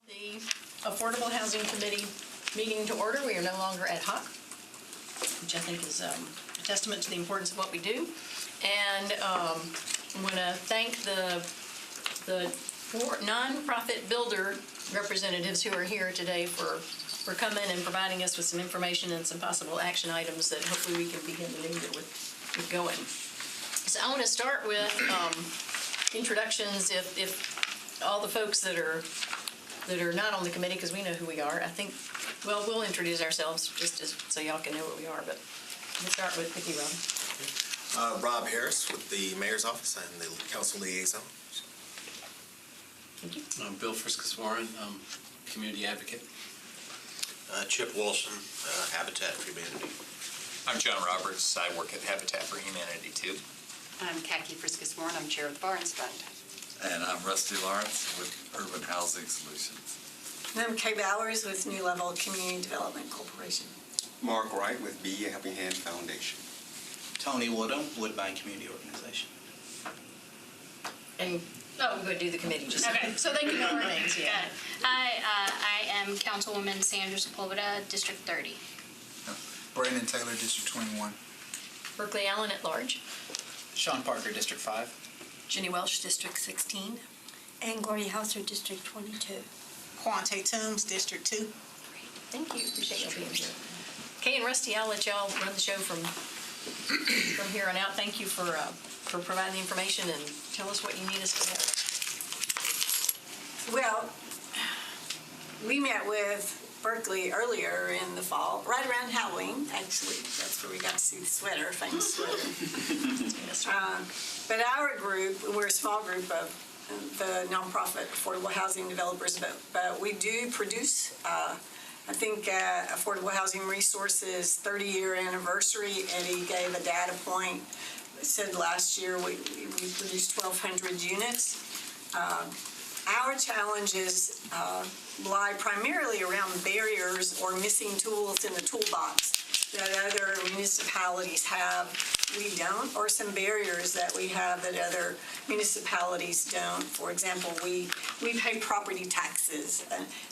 The Affordable Housing Committee meeting to order. We are no longer ad hoc, which I think is a testament to the importance of what we do. And I want to thank the nonprofit builder representatives who are here today for coming and providing us with some information and some possible action items that hopefully we can begin the new year with going. So I want to start with introductions. If all the folks that are not on the committee, because we know who we are, I think, well, we'll introduce ourselves just so y'all can know what we are, but we'll start with Vicki, Rob. Rob Harris with the Mayor's Office and the Council Liaison. Thank you. I'm Bill Friskus-Warren. I'm Community Advocate. Chip Wilson, Habitat for Humanity. I'm John Roberts. I work at Habitat for Humanity, too. I'm Khaki Friskus-Warren. I'm chair of the Barnes Fund. And I'm Rusty Lawrence with Urban Housing Solutions. And I'm Kay Bowers with New Level Community Development Corporation. Mark Wright with Be a Helping Hand Foundation. Tony Woodham, Woodbine Community Organization. And we're going to do the committee just okay. So they can know our names. Yeah. Hi, I am Councilwoman Sandra Sepulveda, District 30. Brandon Taylor, District 21. Berkeley Allen at large. Sean Parker, District 5. Jenny Welsh, District 16. And Gloria Hauser, District 22. Quante Toombs, District 2. Great. Thank you. Appreciate y'all being here. Kay and Rusty, I'll let y'all run the show from here on out. Thank you for providing the information and tell us what you need us to know. Well, we met with Berkeley earlier in the fall, right around Halloween, actually. That's where we got to see the sweater, famous sweater. But our group, we're a small group of the nonprofit affordable housing developers, but we do produce, I think, Affordable Housing Resources 30-year anniversary. Eddie gave a data point. Said last year we produced 1,200 units. Our challenges lie primarily around barriers or missing tools in the toolbox that other municipalities have, we don't, or some barriers that we have that other municipalities don't. For example, we pay property taxes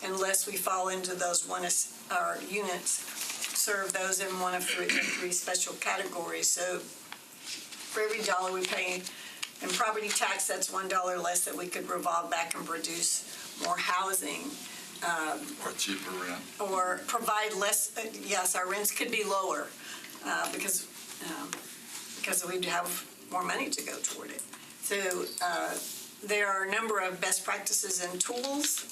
unless we fall into those units, serve those in one of three special categories. So for every dollar we pay in property tax, that's $1 less that we could revolve back and produce more housing. Or cheaper rent. Or provide less, yes, our rents could be lower because we'd have more money to go toward it. So there are a number of best practices and tools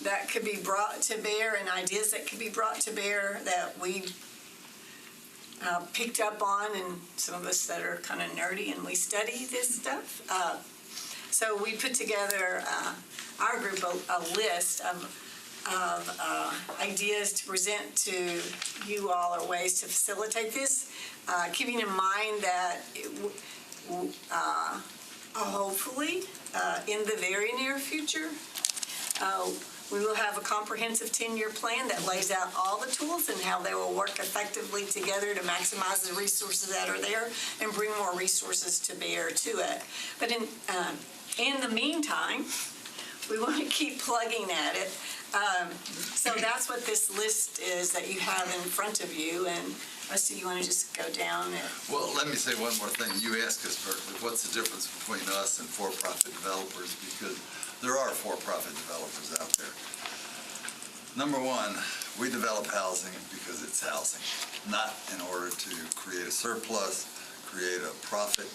that could be brought to bear and ideas that could be brought to bear that we picked up on, and some of us that are kind of nerdy and we study this stuff. So we put together, our group, a list of ideas to present to you all, or ways to facilitate this, keeping in mind that hopefully in the very near future, we will have a comprehensive 10-year plan that lays out all the tools and how they will work effectively together to maximize the resources that are there and bring more resources to bear to it. But in the meantime, we want to keep plugging at it. So that's what this list is that you have in front of you. And Rusty, you want to just go down it? Well, let me say one more thing. You asked us, Berkeley, what's the difference between us and for-profit developers? Because there are for-profit developers out there. Number one, we develop housing because it's housing, not in order to create a surplus, create a profit.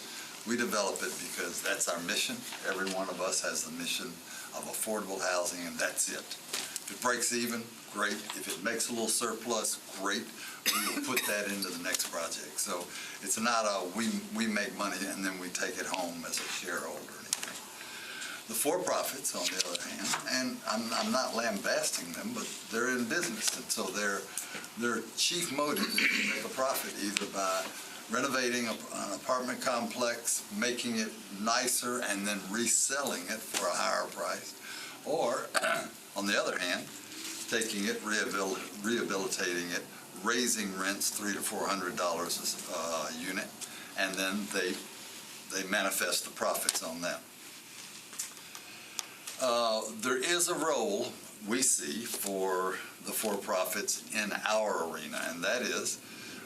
We develop it because that's our mission. Every one of us has the mission of affordable housing, and that's it. If it breaks even, great. If it makes a little surplus, great. We will put that into the next project. So it's not a we make money and then we take it home as a shareholder or anything. The for-profits, on the other hand, and I'm not lambasting them, but they're in business, and so their chief motive is to make a profit, either by renovating an apartment complex, making it nicer, and then reselling it for a higher price, or, on the other hand, taking it, rehabilitating it, raising rents $300 to $400 a unit, and then they manifest the profits on that. There is a role we see for the for-profits in our arena, and that is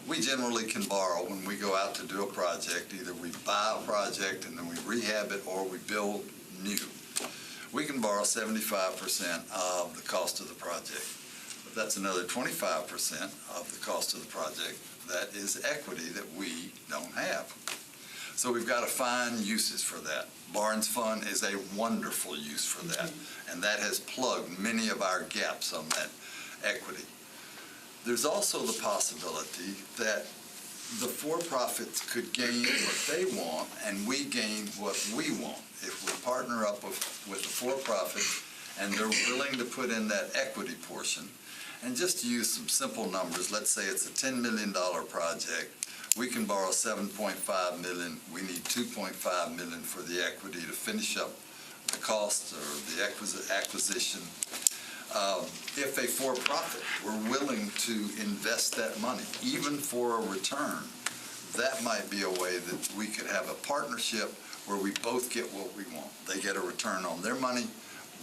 we generally can borrow when we go out to do a project. Either we buy a project and then we rehab it, or we build new. We can borrow 75% of the cost of the project. But that's another 25% of the cost of the project that is equity that we don't have. So we've got to find uses for that. Barnes Fund is a wonderful use for that, and that has plugged many of our gaps on that equity. There's also the possibility that the for-profits could gain what they want and we gain what we want. If we partner up with the for-profit and they're willing to put in that equity portion, and just to use some simple numbers, let's say it's a $10 million project, we can borrow $7.5 million, we need $2.5 million for the equity to finish up the cost or the acquisition. If a for-profit were willing to invest that money, even for a return, that might be a way that we could have a partnership where we both get what we want. They get a return on their money,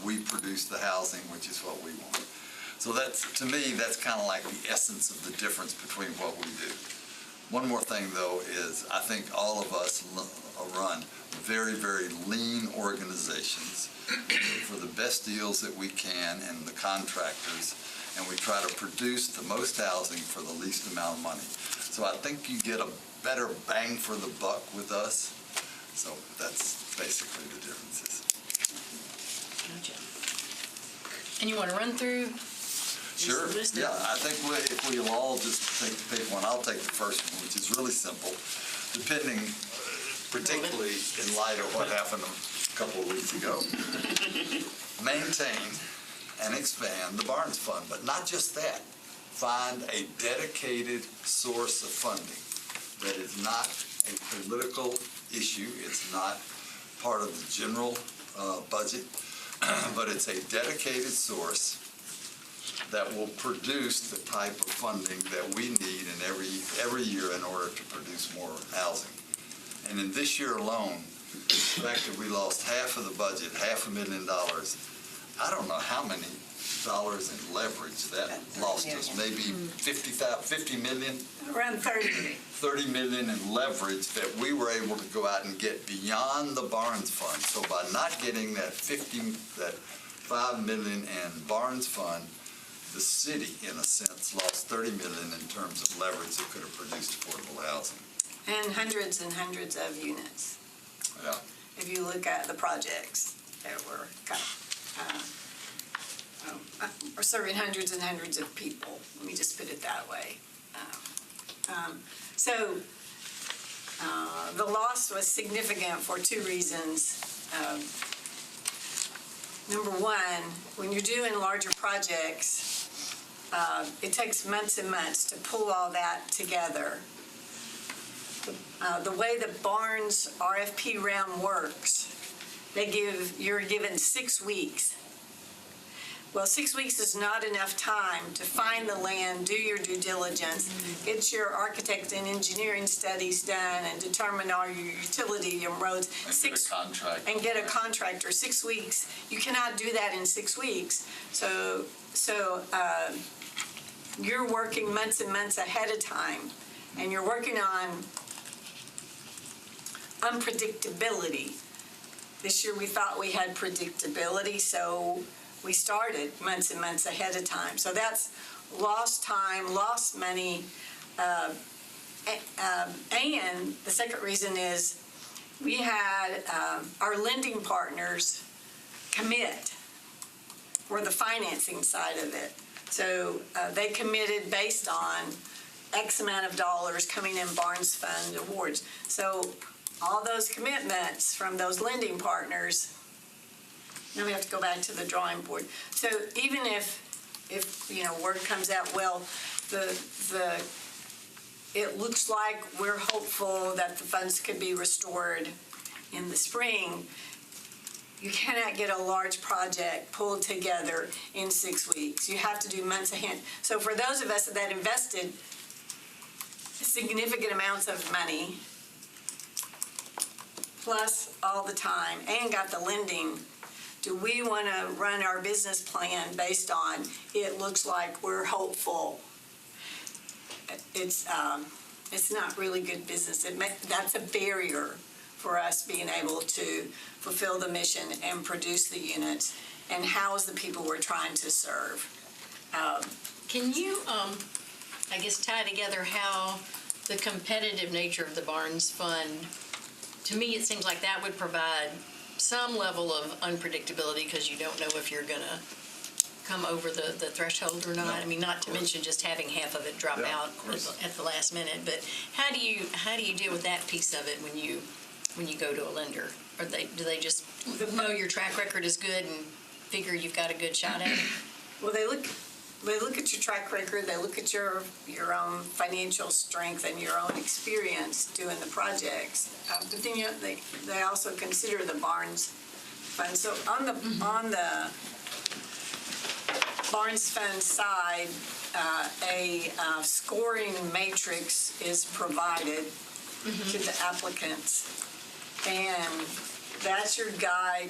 we produce the housing, which is what we want. So that's, to me, that's kind of like the essence of the difference between what we do. One more thing, though, is I think all of us run very, very lean organizations for the best deals that we can and the contractors, and we try to produce the most housing for the least amount of money. So I think you get a better bang for the buck with us. So that's basically the differences. Gotcha. And you want to run through? Sure. Yeah, I think if we'll all just pick one, I'll take the first one, which is really simple, depending, particularly in light of what happened a couple of weeks ago. Maintain and expand the Barnes Fund, but not just that. Find a dedicated source of funding that is not a political issue. It's not part of the general budget, but it's a dedicated source that will produce the type of funding that we need in every year in order to produce more housing. And in this year alone, the fact that we lost half of the budget, $500,000, I don't know how many dollars in leverage that lost us. Maybe 50 million? Around 30. 30 million in leverage that we were able to go out and get beyond the Barnes Fund. So by not getting that $5 million in Barnes Fund, the city, in a sense, lost 30 million in terms of leverage that could have produced affordable housing. And hundreds of units. Yeah. If you look at the projects that were are serving hundreds and hundreds of people. Let me just put it that way. So the loss was significant for two reasons. Number one, when you're doing larger projects, it takes months and months to pull all that together. The way the Barnes RFP round works, you're given 6 weeks. Well, 6 weeks is not enough time to find the land, do your due diligence, get your architect and engineering studies done, and determine all your utility and roads. And get a contractor. 6 weeks. You cannot do that in 6 weeks. So you're working months and months ahead of time, and you're working on unpredictability. This year we thought we had predictability, so we started months and months ahead of time. So that's lost time, lost money, and the second reason is we had our lending partners commit for the financing side of it. So they committed based on X amount of dollars coming in Barnes Fund awards. So all those commitments from those lending partners, now we have to go back to the drawing board. So even if word comes out, well, it looks like we're hopeful that the funds could be restored in the spring, you cannot get a large project pulled together in 6 weeks. You have to do months ahead. So for those of us that invested significant amounts of money, plus all the time, and got the lending, do we want to run our business plan based on, it looks like we're hopeful? It's not really good business. That's a barrier for us being able to fulfill the mission and produce the units and house the people we're trying to serve. Can you, I guess, tie together how the competitive nature of the Barnes Fund, to me, it seems like that would provide some level of unpredictability because you don't know if you're going to come over the threshold or not. No, I mean, not to mention just having half of it drop out at the last minute. But how do you deal with that piece of it when you go to a lender? Do they just know your track record is good and figure you've got a good shot at it? Well, they look at your track record, they look at your own financial strength and your own experience doing the projects. But then they also consider the Barnes Fund. So on the Barnes Fund side, a scoring matrix is provided to the applicants, and that's your guide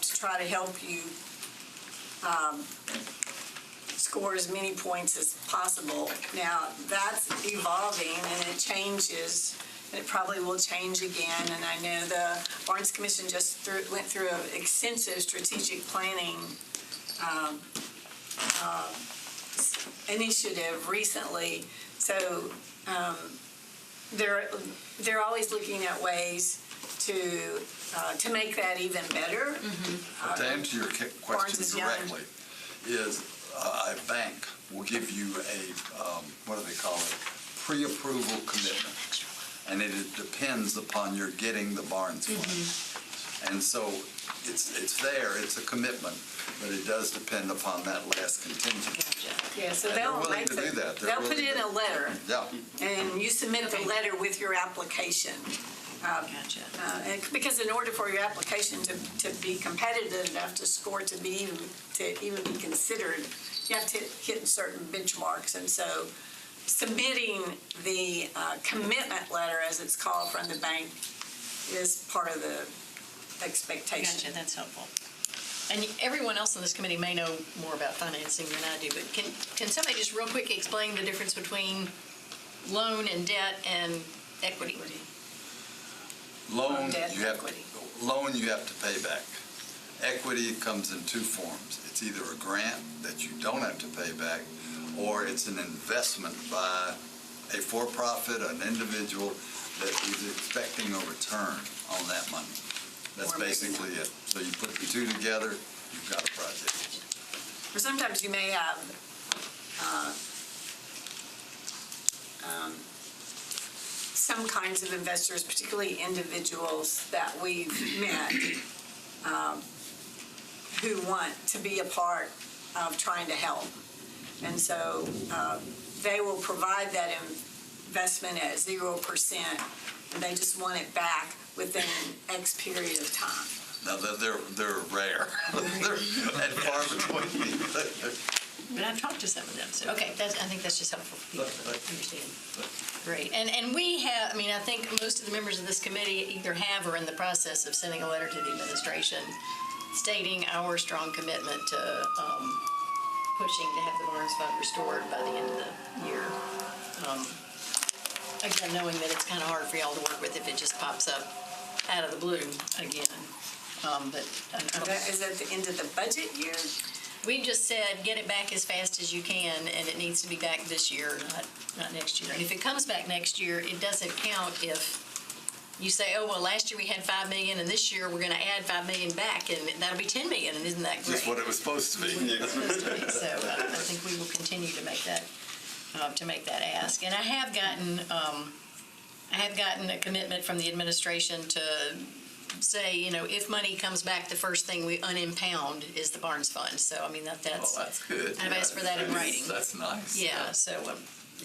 to try to help you score as many points as possible. Now, that's evolving and it changes. It probably will change again, and I know the Barnes Commission just went through an extensive strategic planning initiative recently. So they're always looking at ways to make that even better. To answer your question directly, is a bank will give you a, what do they call it, pre-approval commitment. And it depends upon your getting the Barnes Fund. And so it's there, it's a commitment, but it does depend upon that last contingent. Yeah, so they're willing to do that. They'll put in a letter. Yeah. And you submit the letter with your application. Gotcha. Because in order for your application to be competitive enough to score to even be considered, you have to hit certain benchmarks. And so submitting the commitment letter, as it's called, from the bank is part of the expectation. Gotcha, that's helpful. And everyone else on this committee may know more about financing than I do, but can somebody just real quick explain the difference between loan and debt and equity? Loan, you have to pay back. Equity comes in two forms. It's either a grant that you don't have to pay back, or it's an investment by a for-profit, an individual that is expecting a return on that money. That's basically it. So you put the two together, you've got a project. Or sometimes you may have some kinds of investors, particularly individuals that we've met, who want to be a part of trying to help. And so they will provide that investment at 0%, and they just want it back within X period of time. Now, they're rare. They're and far between. But I've talked to some of them, so, okay, I think that's just helpful for people to understand. Great, and we have, I think most of the members of this committee either have or are in the process of sending a letter to the administration stating our strong commitment to pushing to have the Barnes Fund restored by the end of the year. Again, knowing that it's kind of hard for y'all to work with if it just pops up out of the blue again. But Is that the end of the budget year? we just said get it back as fast as you can, and it needs to be back this year, not next year. And if it comes back next year, it doesn't count if you say, oh, well, last year we had $5 million, and this year we're going to add $5 million back, and that'll be $10 million, and isn't that great? Just what it was supposed to be. So I think we will continue to make that ask. And I have gotten a commitment from the administration to say, if money comes back, the first thing we unimpound is the Barnes Fund. So that's. Oh, that's good. I've asked for that in writing. That's nice. Yeah. So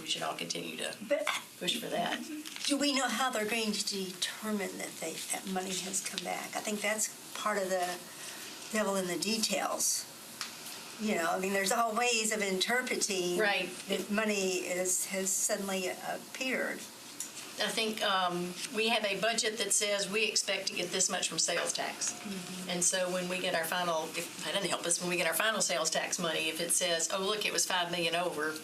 we should all continue to push for that. Do we know how they're going to determine that money has come back? I think that's part of the devil in the details. There's all ways of interpreting right. that money has suddenly appeared. I think we have a budget that says we expect to get this much from sales tax. And so when we get our final, if that doesn't help us, when we get our final sales tax money, if it says, oh, look, it was 5 million over,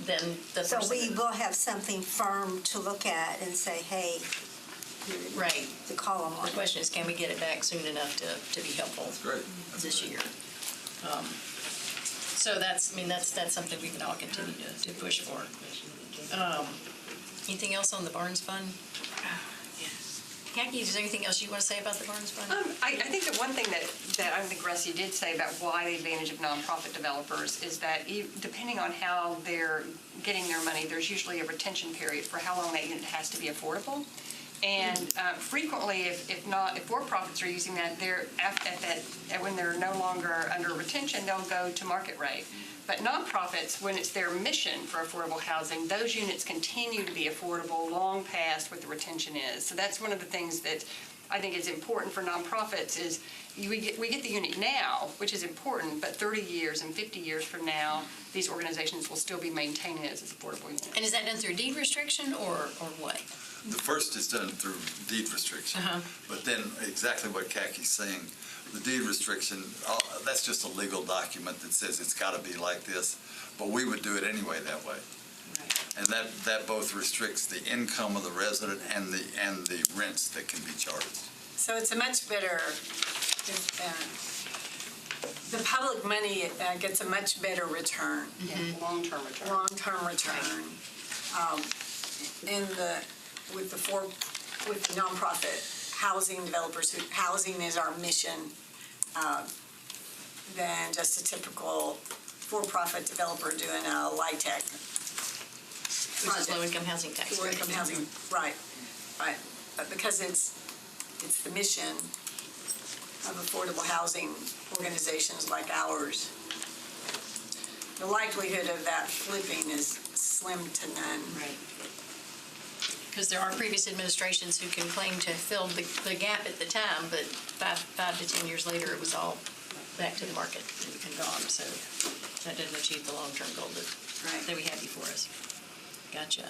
then the So person. we will have something firm to look at and say, hey, Right. to call them on. The question is, can we get it back soon enough to be helpful? That's great. That's This great. year. So that's something we can all continue to push for. Anything else on the Barnes Fund? Khaki, is there anything else you want to say about the Barnes Fund? I think the one thing that I think Rusty did say about why the advantage of nonprofit developers is that depending on how they're getting their money, there's usually a retention period for how long that unit has to be affordable. And frequently, if for-profits are using that, when they're no longer under retention, they'll go to market rate. But nonprofits, when it's their mission for affordable housing, those units continue to be affordable long past what the retention is. So that's one of the things that I think is important for nonprofits is we get the unit now, which is important, but 30 years and 50 years from now, these organizations will still be maintaining it as an affordable unit. And is that done through deed restriction or what? The first is done through deed restriction, but then exactly what Kaki's saying, the deed restriction, that's just a legal document that says it's got to be like this, but we would do it anyway that way. And that both restricts the income of the resident and the rents that can be charged. So it's a much better, the public money gets a much better return. Long-term return. Long-term return. With the nonprofit housing developers, housing is our mission, than just a typical for-profit developer doing a LIHTC. Which is low-income housing tax. Low-income housing, right. But because it's the mission of affordable housing organizations like ours, the likelihood of that flipping is slim to none. Right. Because there are previous administrations who can claim to have filled the gap at the time, but 5 to 10 years later, it was all back to the market and gone. So that didn't achieve the long-term goal that we had before us. Gotcha.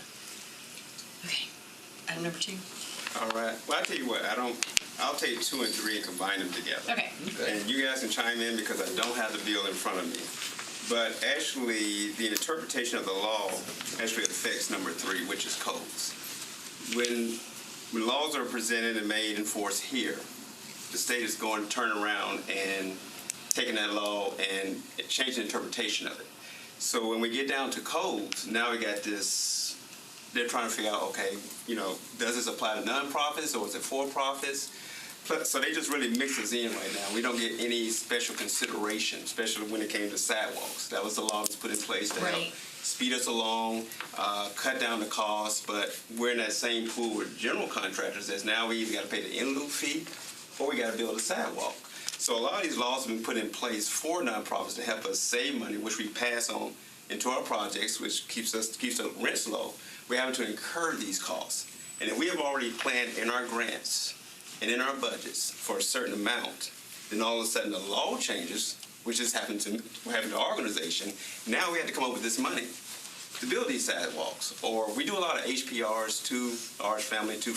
Okay. Item number 2. All right. Well, I tell you what, I'll take 2 and 3 and combine them together. Okay. And you guys can chime in because I don't have the bill in front of me. But actually, the interpretation of the law actually affects number 3, which is codes. When laws are presented and made and enforced here, the state is going to turn around and taking that law and changing the interpretation of it. So when we get down to codes, now we got this, they're trying to figure out, okay, does this apply to nonprofits or is it for-profits? So they just really mix us in right now. We don't get any special consideration, especially when it came to sidewalks. That was the law that was put in place to help speed us along, cut down the costs, but we're in that same pool with general contractors as now we either got to pay the in-lieu fee or we got to build a sidewalk. So a lot of these laws have been put in place for nonprofits to help us save money, which we pass on into our projects, which keeps the rents low. We're having to incur these costs. And if we have already planned in our grants and in our budgets for a certain amount, then all of a sudden the law changes, which has happened to our organization. Now we have to come up with this money to build these sidewalks. Or we do a lot of HPRs, 2 large family, 2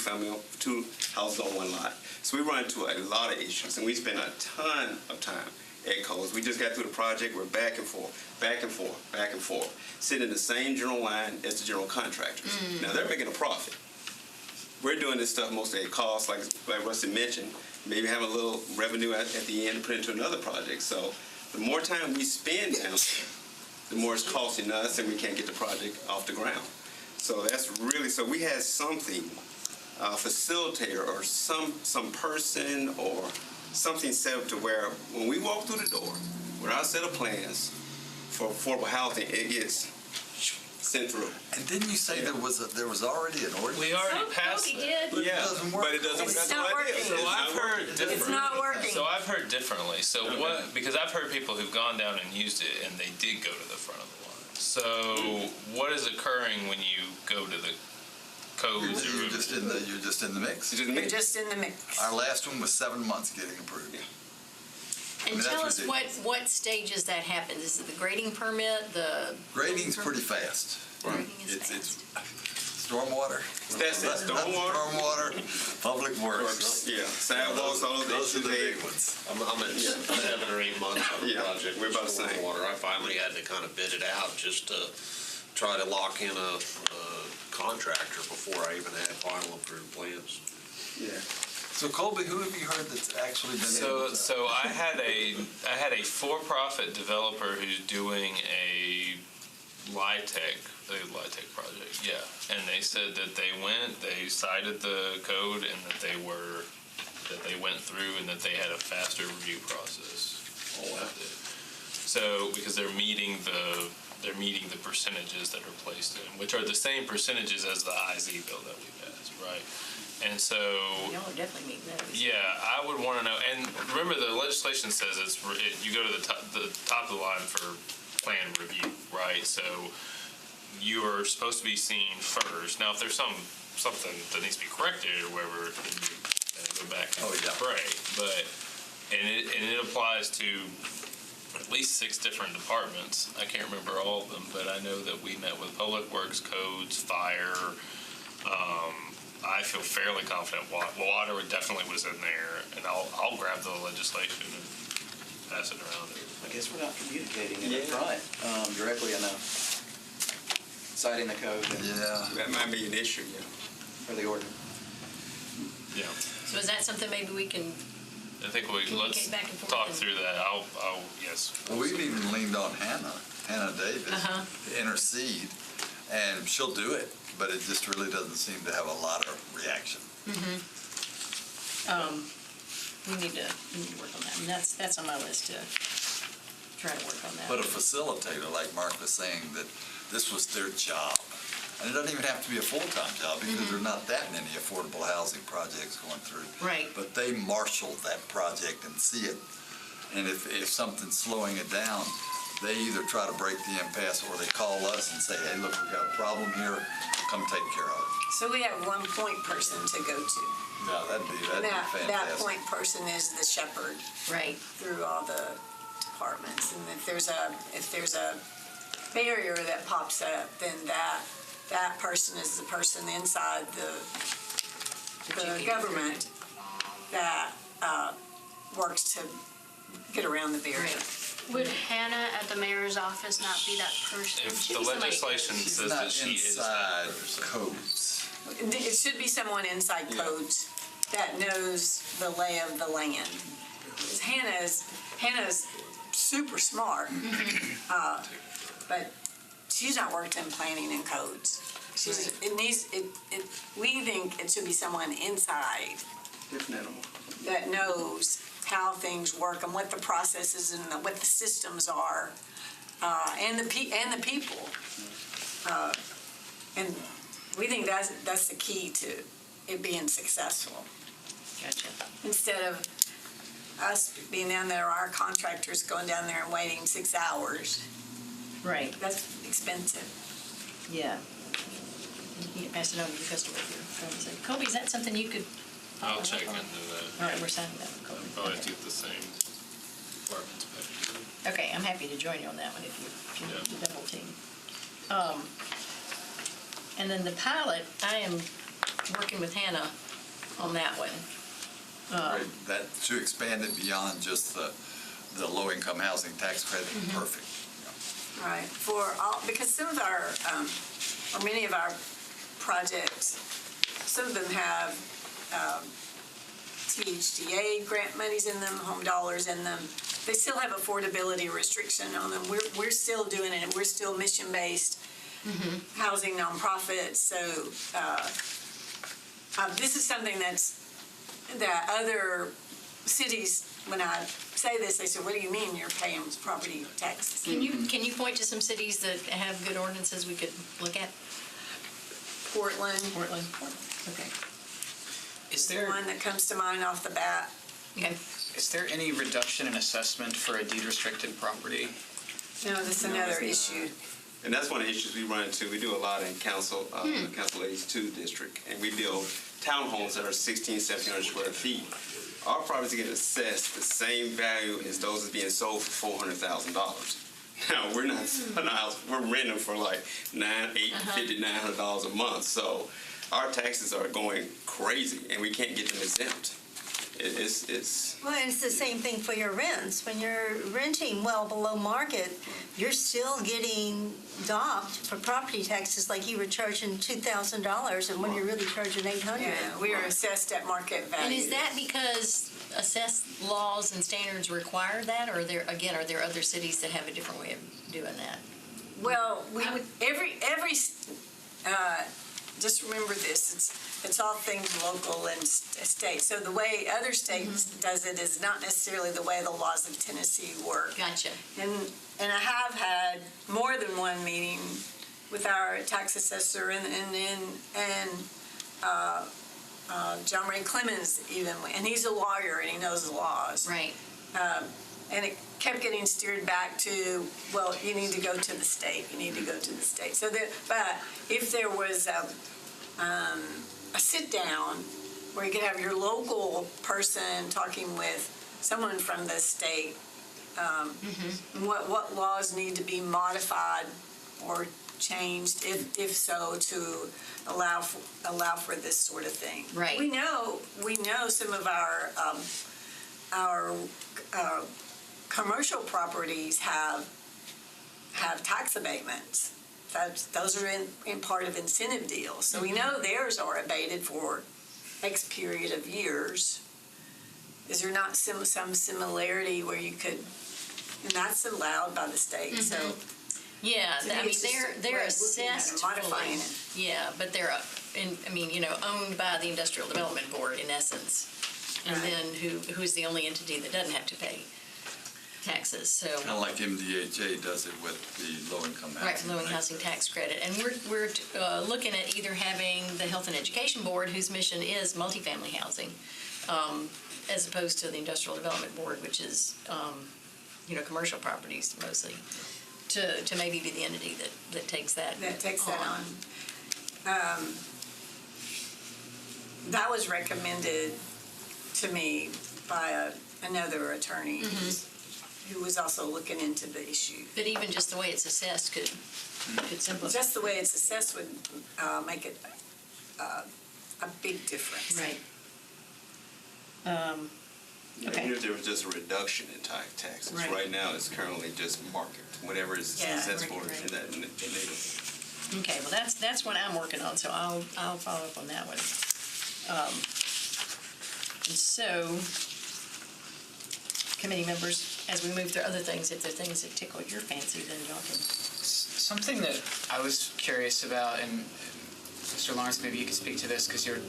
houses on one lot. So we run into a lot of issues, and we spend a ton of time at codes. We just got through the project. We're back and forth, back and forth, back and forth, sitting in the same general line as the general contractors. Now they're making a profit. We're doing this stuff mostly at cost, like Rusty mentioned, maybe have a little revenue at the end to put into another project. So the more time we spend down there, the more it's costing us, and we can't get the project off the ground. So that's really, so we had something, facilitator or some person or something set up to where when we walk through the door with our set of plans for affordable housing, it gets sent through. And didn't you say there was already an ordinance? We already passed that. But it doesn't work. But it doesn't. It's not working. So I've heard differently. It's not working. So I've heard differently. So because I've heard people who've gone down and used it and they did go to the front of the line. So what is occurring when you go to the codes? You're just in the mix. You're just in the mix. Our last one was 7 months getting approved. And tell us what stages that happens. Is it the grading permit, the... Grading's pretty fast. Grading is It's fast. stormwater? That's it, stormwater. Stormwater, public works. Yeah, sidewalks, all of Those are those the issues. big ones. I'm at 7 or 8 months on the Yeah, project. we're about the same. Water. I finally had to kind of bid it out just to try to lock in a contractor before I even had final approved plans. Yeah. So Colby, who have you heard that's actually been able to? So I had a for-profit developer who's doing a LIHTC project, yeah. And they said that they cited the code and that they went through and that they had a faster review process. Oh, wow. So, because they're meeting the percentages that are placed in, which are the same percentages as the IZ bill that we passed, right? And so, Y'all are definitely meeting those. yeah, I would want to know, and remember the legislation says you go to the top of the line for plan review, right? So you are supposed to be seen first. Now, if there's something that needs to be corrected or whatever, then you go back and pray. But and it applies to at least 6 different departments. I can't remember all of them, but I know that we met with Public Works, Codes, Fire. I feel fairly confident water definitely was in there, and I'll grab the legislation and pass it around. I guess we're not communicating it up front directly enough. Citing the code That might be an issue, yeah. or the ordinance. Yeah. So is that something maybe we can, I think let's communicate back and forth talk and- through that. Yes. Well, we've even leaned on Hannah Davis, to intercede, and she'll do it, but it just really doesn't seem to have a lot of reaction. we need to work on that. And that's on my list to try to work on that. But a facilitator, like Mark was saying, that this was their job. And it doesn't even have to be a full-time job because there are not that many affordable housing projects going through. Right. But they marshal that project and see it. And if something's slowing it down, they either try to break the impasse or they call us and say, hey, look, we got a problem here, come take care of it. So we have one point person to go to. No, that'd be That fantastic. point person is the shepherd Right. through all the departments. And if there's a barrier that pops up, then that person is the person inside the government that works to get around the barrier. Would Hannah at the mayor's office not be that person? If She'd the be somebody- legislation She's says not that she is inside that person. codes. It should be someone inside codes that knows the lay of the land. 'Cause Hannah's super smart, but she's not worked in planning and codes. We think it should be someone inside Different animal. that knows how things work and what the processes and what the systems are, and the people. And we think that's the key to it being successful. Gotcha. Instead of us being down there, our contractors going down there and waiting 6 hours. Right. That's expensive. Yeah. You need to pass it on to your customer if you're trying to say, Colby, is that something you could? I'll check into that. All right, we're signing that with Colby. Probably have Okay. to get the same departments back. Okay, I'm happy to join you on that one if you need to double team. And then the pilot, I am working with Hannah on that one. Right, that to expand it beyond just the low-income housing tax credit, perfect. Right, because some of our, or many of our projects, some of them have THDA grant monies in them, home dollars in them. They still have affordability restriction on them. We're still doing it. We're still mission-based housing nonprofits. So this is something that other cities, when I say this, they say, what do you mean you're paying property taxes? Can you point to some cities that have good ordinances we could look at? Portland. Okay. Is The there one that comes to mind off the bat. Okay. is there any reduction in assessment for a deed restricted property? No, that's another issue. And that's one of the issues we run into. We do a lot in Council Aids 2 district, and we build townhomes that are 1,700 square feet. Our properties get assessed the same value as those that's being sold for $400,000. Now, we're not selling a house, we're renting them for like $900 a month. So our taxes are going crazy and we can't get them exempt. It's Well, and it's the same thing for your rents. When you're renting well below market, you're still getting docked for property taxes like you were charging $2,000 and when you're really charging $800. Yeah, we are assessed at market value. And is that because assessed laws and standards require that, or are there other cities that have a different way of doing that? Well, just remember this, it's all things local and state. So the way other states does it is not necessarily the way the laws of Tennessee work. Gotcha. And I have had more than one meeting with our tax assessor and John Ray Clemens even, and he's a lawyer and he knows the laws. Right. And it kept getting steered back to, well, you need to go to the state. You need to go to the state. So but if there was a sit down where you could have your local person talking with someone from the state, what laws need to be modified or changed, if so, to allow for this sort of thing. Right. We know some of our commercial properties have tax abatements. Those are in part of incentive deals. So we know theirs are abated for X period of years. Is there not some similarity where you could, and that's allowed by the state, so. Yeah, To me, I mean, it's just they're looking at it, assessed modifying fully. it. Yeah, but they're, owned by the Industrial Development Board in essence. And Right. then who's the only entity that doesn't have to pay taxes, so. Kind of like MDHA does it with the low-income housing. Right, low housing tax credit. And we're looking at either having the Health and Education Board, whose mission is multifamily housing, as opposed to the Industrial Development Board, which is, commercial properties mostly, to maybe be the entity that takes that on. That takes that on. That was recommended to me by another attorney who was also looking into the issue. But even just the way it's assessed could simplify. Just the way it's assessed would make it a big difference. Right. Even if there was just a reduction in taxes. Right. Right now, it's currently just market, whatever is Yeah, assessed for right. in that neighborhood. Okay, well, that's what I'm working on, so I'll follow up on that one. And so, committee members, as we move through other things, if there are things that tickle your fancy, then y'all can. Something that I was curious about, and Mr. Lawrence, maybe you could speak to this, because you're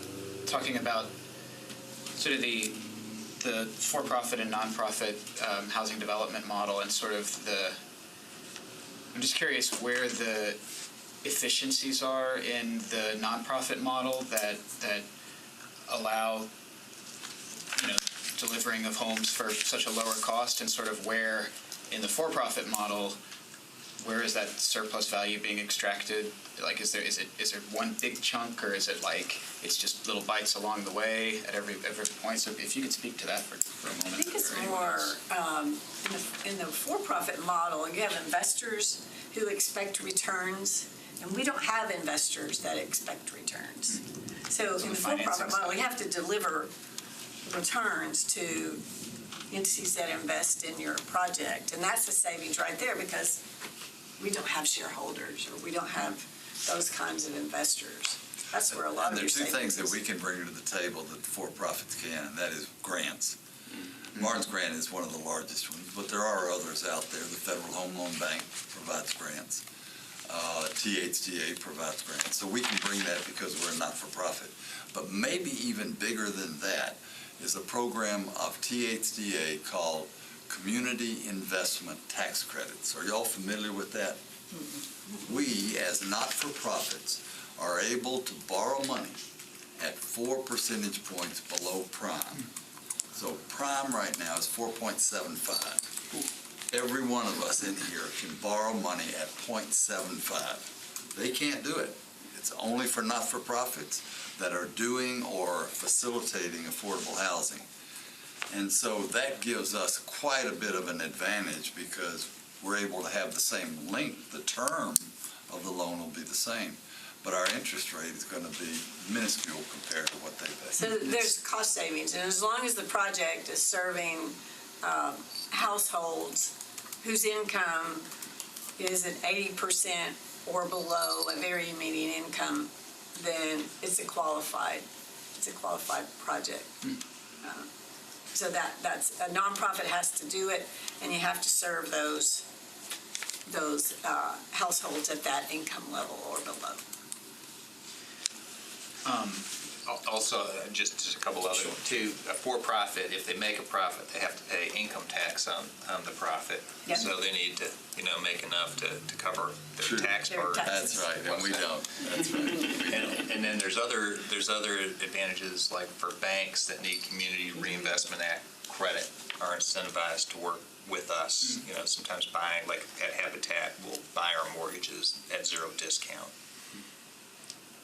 talking about sort of the for-profit and nonprofit housing development model, and sort of I'm just curious where the efficiencies are in the nonprofit model that allow, delivering of homes for such a lower cost, and sort of where in the for-profit model, where is that surplus value being extracted? Like, is there one big chunk, or is it like it's just little bites along the way at every point? So if you could speak to that for a moment. I think it's more in the for-profit model. You have investors who expect returns, and we don't have investors that expect returns. So in the for-profit model, you have to deliver returns to entities that invest in your project, and that's the savings right there, because we don't have shareholders, or we don't have those kinds of investors. That's where a lot of your And there are two things savings that we can bring to the table that for-profits can, and that is grants. Martin's grant is one of the largest ones, but there are others out there. The Federal Home Loan Bank provides grants. THDA provides grants. So we can bring that because we're a not-for-profit. But maybe even bigger than that is a program of THDA called Community Investment Tax Credits. Are y'all familiar with that? We, as not-for-profits, are able to borrow money at 4 percentage points below prime. So prime right now is 4.75. Every one of us in here can borrow money at 0.75. They can't do it. It's only for not-for-profits that are doing or facilitating affordable housing. And so that gives us quite a bit of an advantage, because we're able to have the same length, the term of the loan will be the same, but our interest rate is going to be minuscule compared to what they pay. So there's cost savings, and as long as the project is serving households whose income is at 80% or below a very median income, then it's a qualified project. So that's a nonprofit has to do it, and you have to serve those households at that income level or below. Also, just a couple other ones too. A for-profit, if they make a profit, they have to pay income tax on the profit. Yep. So they need to, make enough to cover their True. tax Their burden. taxes. That's right, and we don't. That's right. And then there's other advantages, like for banks that need Community Reinvestment Act credit are incentivized to work with us. Sometimes buying, like at Habitat, we'll buy our mortgages at 0 discount.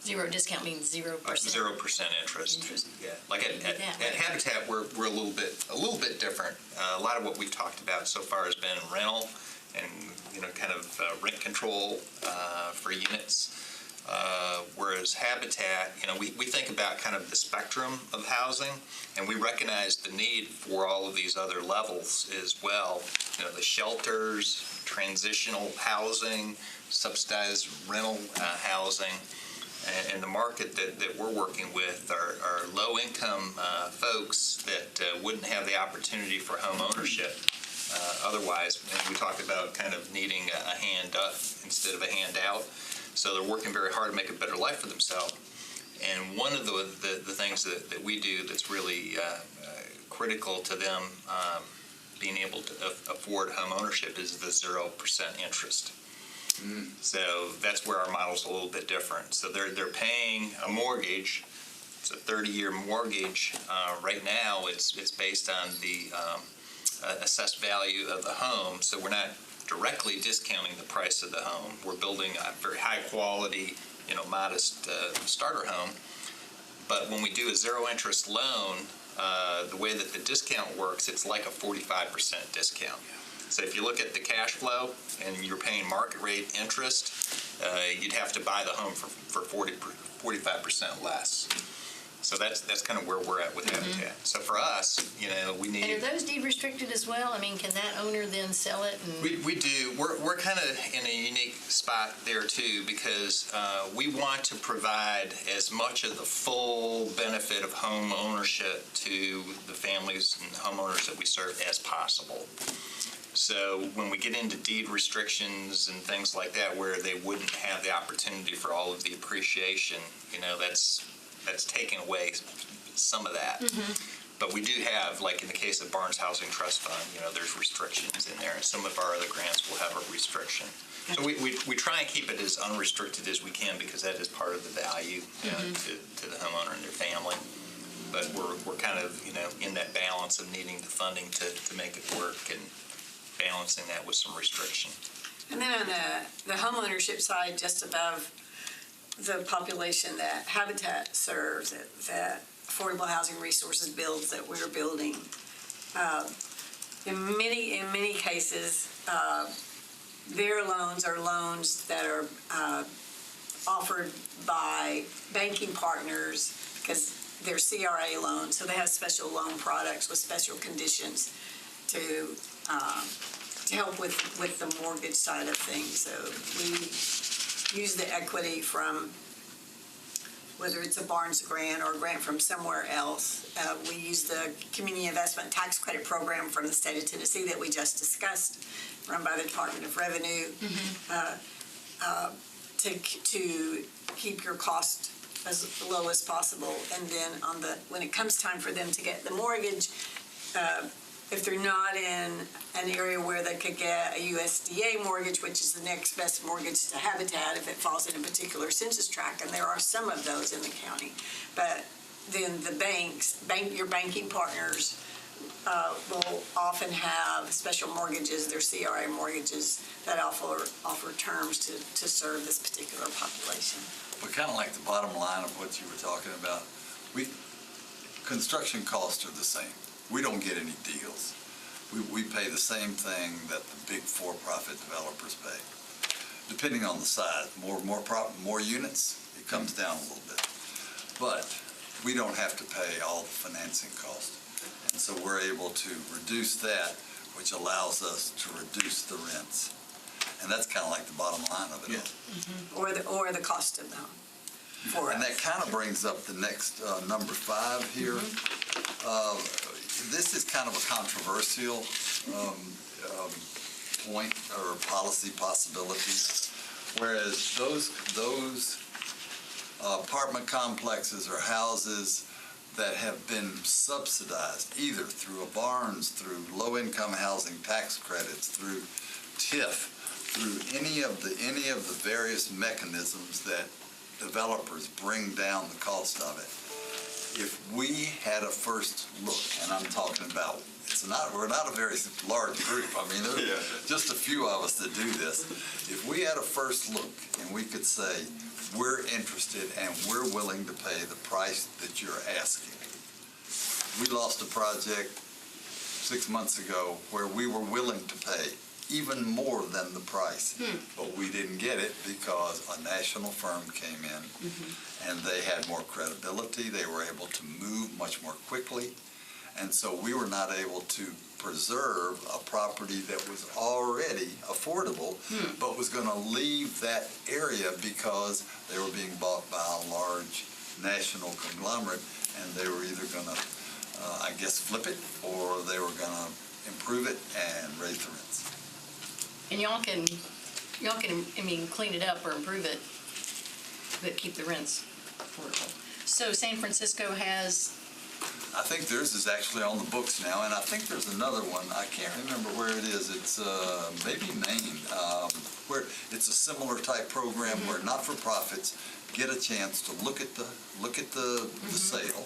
0 discount means 0%. 0% interest. Yeah, like at Habitat, we're a little bit different. A lot of what we've talked about so far has been rental and kind of rent control for units. Whereas Habitat, we think about kind of the spectrum of housing, and we recognize the need for all of these other levels as well. The shelters, transitional housing, subsidized rental housing. And the market that we're working with are low-income folks that wouldn't have the opportunity for home ownership otherwise. And we talked about kind of needing a hand up instead of a hand out. So they're working very hard to make a better life for themselves. And one of the things that we do that's really critical to them being able to afford home ownership is the 0% interest. So that's where our model's a little bit different. So they're paying a mortgage. It's a 30-year mortgage. Right now, it's based on the assessed value of the home. So we're not directly discounting the price of the home. We're building a very high quality, modest starter home. But when we do a 0 interest loan, the way that the discount works, it's like a 45% discount. So if you look at the cash flow and you're paying market rate interest, you'd have to buy the home for 45% less. So that's kind of where we're at with Habitat. So for us, we need. And are those deed restricted as well? I mean, can that owner then sell it? And... We do. We're kind of in a unique spot there too, because we want to provide as much of the full benefit of home ownership to the families and homeowners that we serve as possible. So when we get into deed restrictions and things like that, where they wouldn't have the opportunity for all of the appreciation, that's taking away some of that. But we do have, like in the case of Barnes Housing Trust Fund, there's restrictions in there, and some of our other grants will have a restriction. So we try and keep it as unrestricted as we can, because that is part of the value to the homeowner and their family. But we're kind of in that balance of needing the funding to make it work and balancing that with some restriction. And then on the homeownership side, just above the population that Habitat serves, that Affordable Housing Resources builds, that we're building, in many cases, their loans are loans that are offered by banking partners, because they're CRA loans, so they have special loan products with special conditions to help with the mortgage side of things. So we use the equity from, whether it's a Barnes grant or a grant from somewhere else. We use the Community Investment Tax Credit Program from the state of Tennessee that we just discussed, run by the Department of Revenue, to keep your cost as low as possible. And then when it comes time for them to get the mortgage, if they're not in an area where they could get a USDA mortgage, which is the next best mortgage to Habitat if it falls in a particular census tract, and there are some of those in the county, but then the your banking partners will often have special mortgages, their CRA mortgages, that offer terms to serve this particular population. But kind of like the bottom line of what you were talking about, construction costs are the same. We don't get any deals. we pay the same thing that the big for-profit developers pay. Depending on the size, more units, it comes down a little bit. But we don't have to pay all the financing cost. And so we're able to reduce that, which allows us to reduce the rents. And that's kind of like the bottom line of it all. Or the cost of them. And that kind of brings up the next number 5 here. This is kind of a controversial point or policy possibility. Whereas those apartment complexes or houses that have been subsidized either through a Barnes, through low-income housing tax credits, through TIF, through any of the various mechanisms that developers bring down the cost of it. If we had a first look, and I'm talking about, we're not a very large group. I mean, there are just a few of us that do this. If we had a first look and we could say, we're interested and we're willing to pay the price that you're asking. We lost a project 6 months ago where we were willing to pay even more than the price, but we didn't get it because a national firm came in and they had more credibility. They were able to move much more quickly, and so we were not able to preserve a property that was already affordable, but was going to leave that area because they were being bought by a large national conglomerate, and they were either going to, I guess, flip it, or they were going to improve it and raise the rents. And y'all can, I mean, clean it up or improve it, but keep the rents affordable. So San Francisco has... I think theirs is actually on the books now, and I think there's another one. I can't remember where it is. It's maybe Maine, where it's a similar type program where not-for-profits get a chance to look at the sale.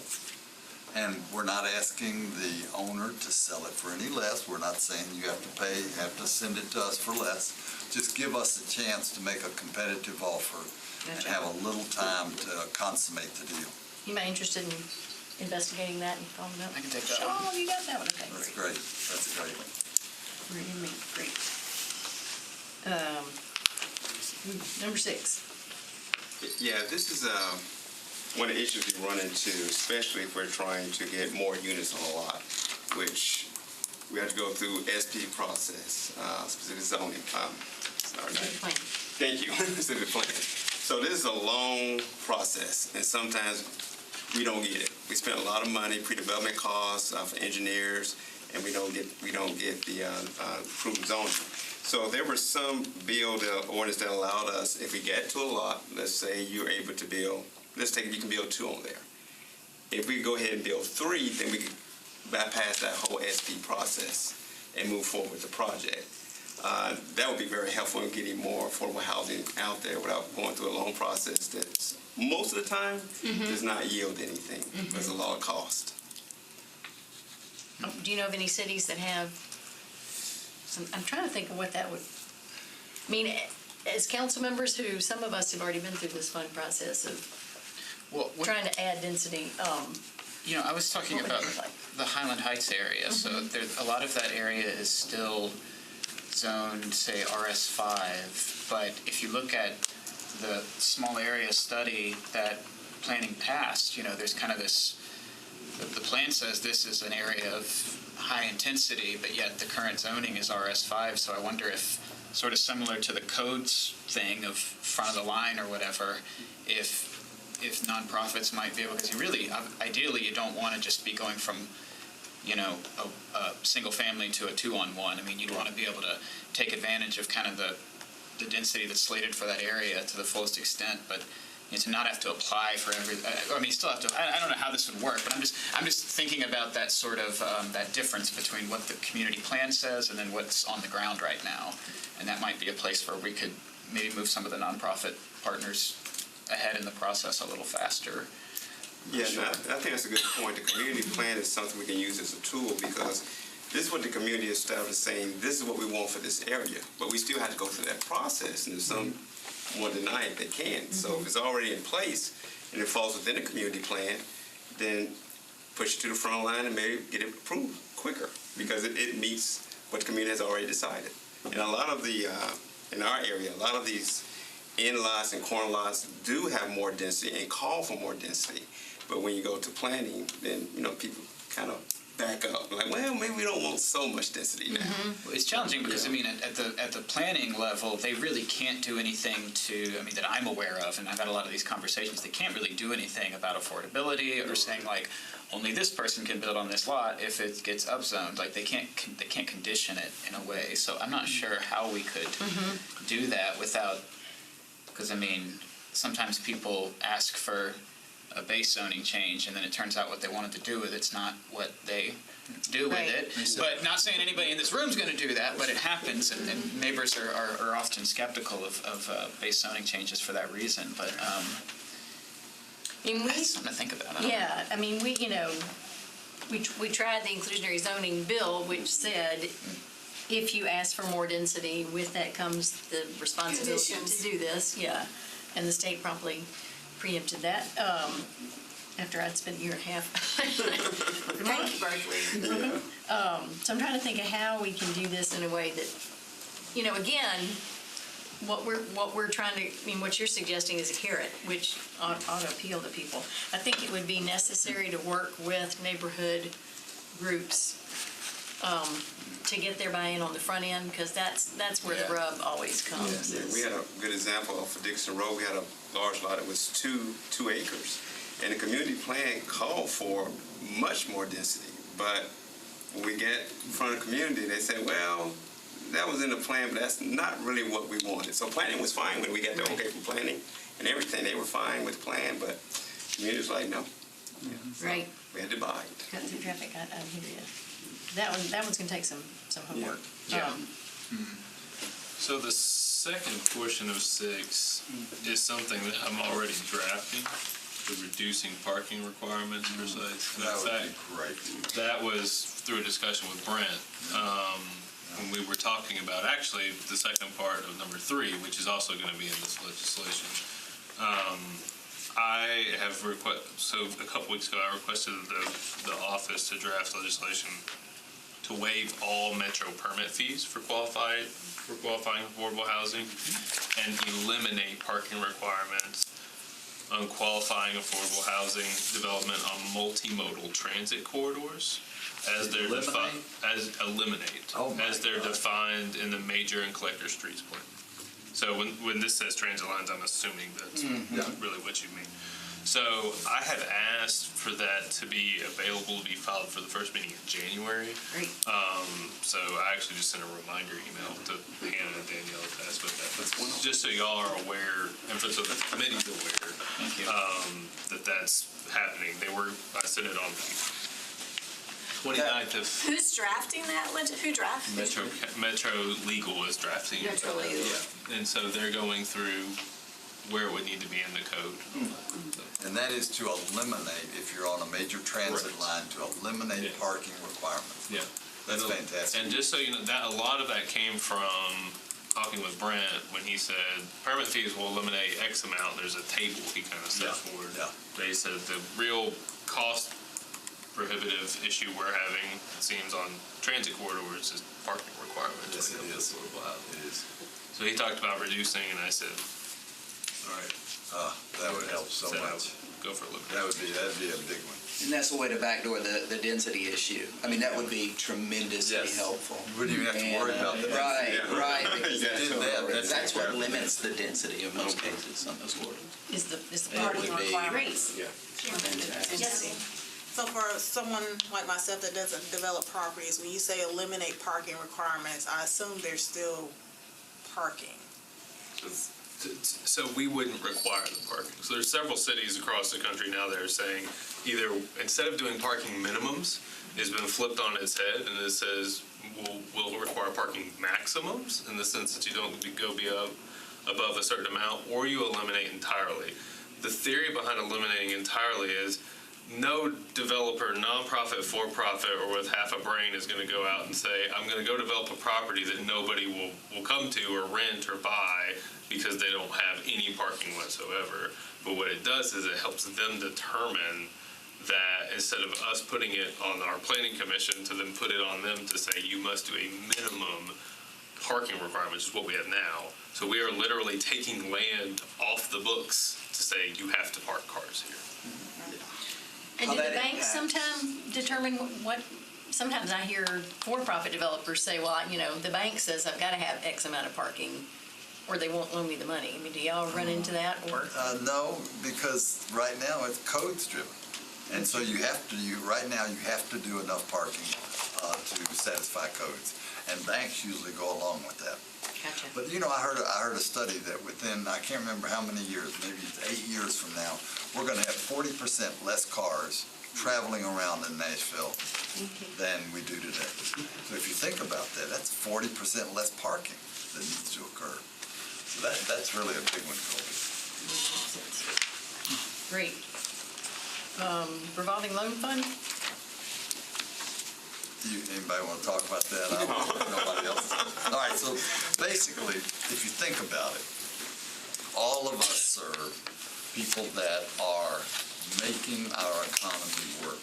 And we're not asking the owner to sell it for any less. We're not saying you have to pay, you have to send it to us for less. Just give us a chance to make a competitive offer and have a little time to consummate the deal. You might be interested in investigating that and following up? I can take that one. one. Oh, you got that one. Okay, That's great. That's great. Great. Number 6. Yeah, this is one of the issues we run into, especially if we're trying to get more units on a lot, which we have to go through SP process, specific zoning. Thank you, specific plan. So this is a long process, and sometimes we don't get it. We spend a lot of money, pre-development costs for engineers, and we don't get the approved zoning. So there were some ordinance that allowed us, if we get to a lot, let's say you're able to build, you can build 2 on there. If we go ahead and build 3, then we can bypass that whole SP process and move forward with the project. That would be very helpful in getting more affordable housing out there without going through a long process that most of the time does not yield anything. There's a lot of cost. Do you know of any cities that have some? I'm trying to think of what that would. I mean, as council members, who some of us have already been through this fun process of trying to add density. You know, I was talking about the Highland Heights area. So a lot of that area is still zoned, say, RS5. But if you look at the small area study that planning passed, you know, there's kind of this, the plan says this is an area of high intensity, but yet the current zoning is RS5. So I wonder if, sort of similar to the codes thing of front of the line or whatever, if nonprofits might be able, because you really, ideally, you don't want to just be going from, you know, a single family to a 2-on-1. I mean, you'd want to be able to take advantage of kind of the density that's slated for that area to the fullest extent, but you know, to not have to apply for every. I mean, you still have to. I don't know how this would work, but I'm just thinking about that sort of that difference between what the community plan says and then what's on the ground right now, and that might be a place where we could maybe move some of the nonprofit partners ahead in the process a little faster. Yeah, no, I think that's a good point. The community plan is something we can use as a tool because this is what the community established, saying this is what we want for this area, but we still have to go through that process, and if some want to deny it, they can. So if it's already in place and it falls within the community plan, then push it to the front line and maybe get it approved quicker because it meets what the community has already decided. And a lot of the, in our area, a lot of these in-lots and corner lots do have more density and call for more density. But when you go to planning, then, people kind of back up. Like, well, maybe we don't want so much density now. Well, it's challenging because, at the planning level, they really can't do anything that I'm aware of, and I've had a lot of these conversations, they can't really do anything about affordability or saying, like, only this person can build on this lot if it gets upzoned. Like, they can't condition it in a way. So I'm not sure how we could do that without, because, sometimes people ask for a base zoning change, and then it turns out what they wanted to do with it's not what they do with it. But not saying anybody in this room is going to do that, but it happens, and neighbors are often skeptical of base zoning changes for that reason. But that's something to think about. Yeah, we tried the inclusionary zoning bill, which said if you ask for more density, with that comes the responsibility to do this. Yeah, and the state promptly preempted that after I'd spent a year and a half. Thank you, Berkeley. So I'm trying to think of how we can do this in a way that, again, what we're trying to, what you're suggesting is a carrot, which ought to appeal to people. I think it would be necessary to work with neighborhood groups to get their buy-in on the front end, because that's where the rub always comes. Yeah, we had a good example off of Dixon Road. We had a large lot. It was two acres, and the community plan called for much more density. But when we get in front of the community, they say, well, that was in the plan, but that's not really what we wanted. So planning was fine when we got the okay from planning and everything. They were fine with the plan, but the community was like, no. So right. We had to buy. Cut through traffic. I hear you. That one's going to take some homework. Yeah. So the second portion of 6 is something that I'm already drafting, the reducing parking requirements for sites. That would be great. That was through a discussion with Brent when we were talking about actually the second part of number 3, which is also going to be in this legislation. I have so a couple weeks ago I requested the office to draft legislation to waive all metro permit fees for qualifying affordable housing and eliminate parking requirements on qualifying affordable housing development on multimodal transit corridors as they're defined as they're defined in the major and collector streets plan. So when this says transit lines, I'm assuming that's really what you mean. So I had asked for that to be available to be filed for the first meeting in January. Great. So I actually just sent a reminder email to Hannah and Danielle to ask about that. But just so y'all are aware, and so the committee's aware, that that's happening. I sent it on the 29th of... Who's drafting that? Who drafts? Metro Legal is drafting it. Metro Legal. Yeah. And so they're going through where it would need to be in the code. And that is to eliminate, if you're on a major transit line, to eliminate parking requirements. Yeah. That's fantastic. And just so you know, that a lot of that came from talking with Brent when he said permit fees will eliminate X amount. There's a table he kind of set forward. Yeah. They said the real cost prohibitive issue we're having, it seems, on transit corridors is parking requirements. Yes, it is. It is. So he talked about reducing, and I said, all right. That would help so much. Go for a look. That'd be a big one. And that's a way to backdoor the density issue. That would be tremendously helpful. You wouldn't even have to worry about that. Right. Because that's what limits the density in most cases on those corridors. Is the parking requirements. Yeah. So for someone like myself that doesn't develop properties, when you say eliminate parking requirements, I assume there's still parking. So we wouldn't require the parking. So there's several cities across the country now that are saying either instead of doing parking minimums, it's been flipped on its head and it says we'll require parking maximums in the sense that you don't go above a certain amount, or you eliminate entirely. The theory behind eliminating entirely is no developer, nonprofit, for-profit, or with half a brain is going to go out and say, I'm going to go develop a property that nobody will come to or rent or buy because they don't have any parking whatsoever. But what it does is it helps them determine that instead of us putting it on our planning commission to then put it on them to say you must do a minimum parking requirement, which is what we have now. So we are literally taking land off the books to say you have to park cars here. And do the banks sometimes determine what, sometimes I hear for-profit developers say, well, the bank says I've got to have X amount of parking, or they won't loan me the money. I mean, do y'all run into that, or? No, because right now it's codes driven. And so right now you have to do enough parking to satisfy codes. And banks usually go along with that. Gotcha. But I heard a study that within, I can't remember how many years, maybe it's 8 years from now, we're going to have 40% less cars traveling around in Nashville than we do today. So if you think about that, that's 40% less parking that needs to occur. So that's really a big one, Colby. Great. Revolving loan fund? Anybody want to talk about that? I don't know. Nobody else. All right, so basically, if you think about it, all of us serve people that are making our economy work.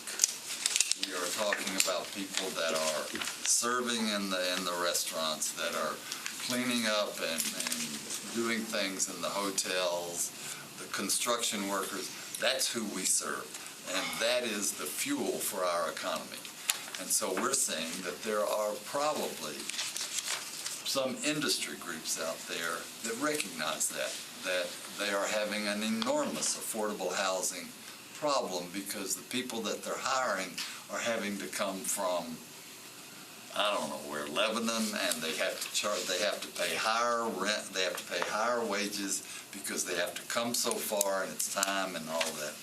We are talking about people that are serving in the restaurants, that are cleaning up and doing things in the hotels, the construction workers. That's who we serve, and that is the fuel for our economy. And so we're saying that there are probably some industry groups out there that recognize that they are having an enormous affordable housing problem because the people that they're hiring are having to come from, I don't know where, Lebanon, and they have to pay higher rent, they have to pay higher wages because they have to come so far and it's time and all that.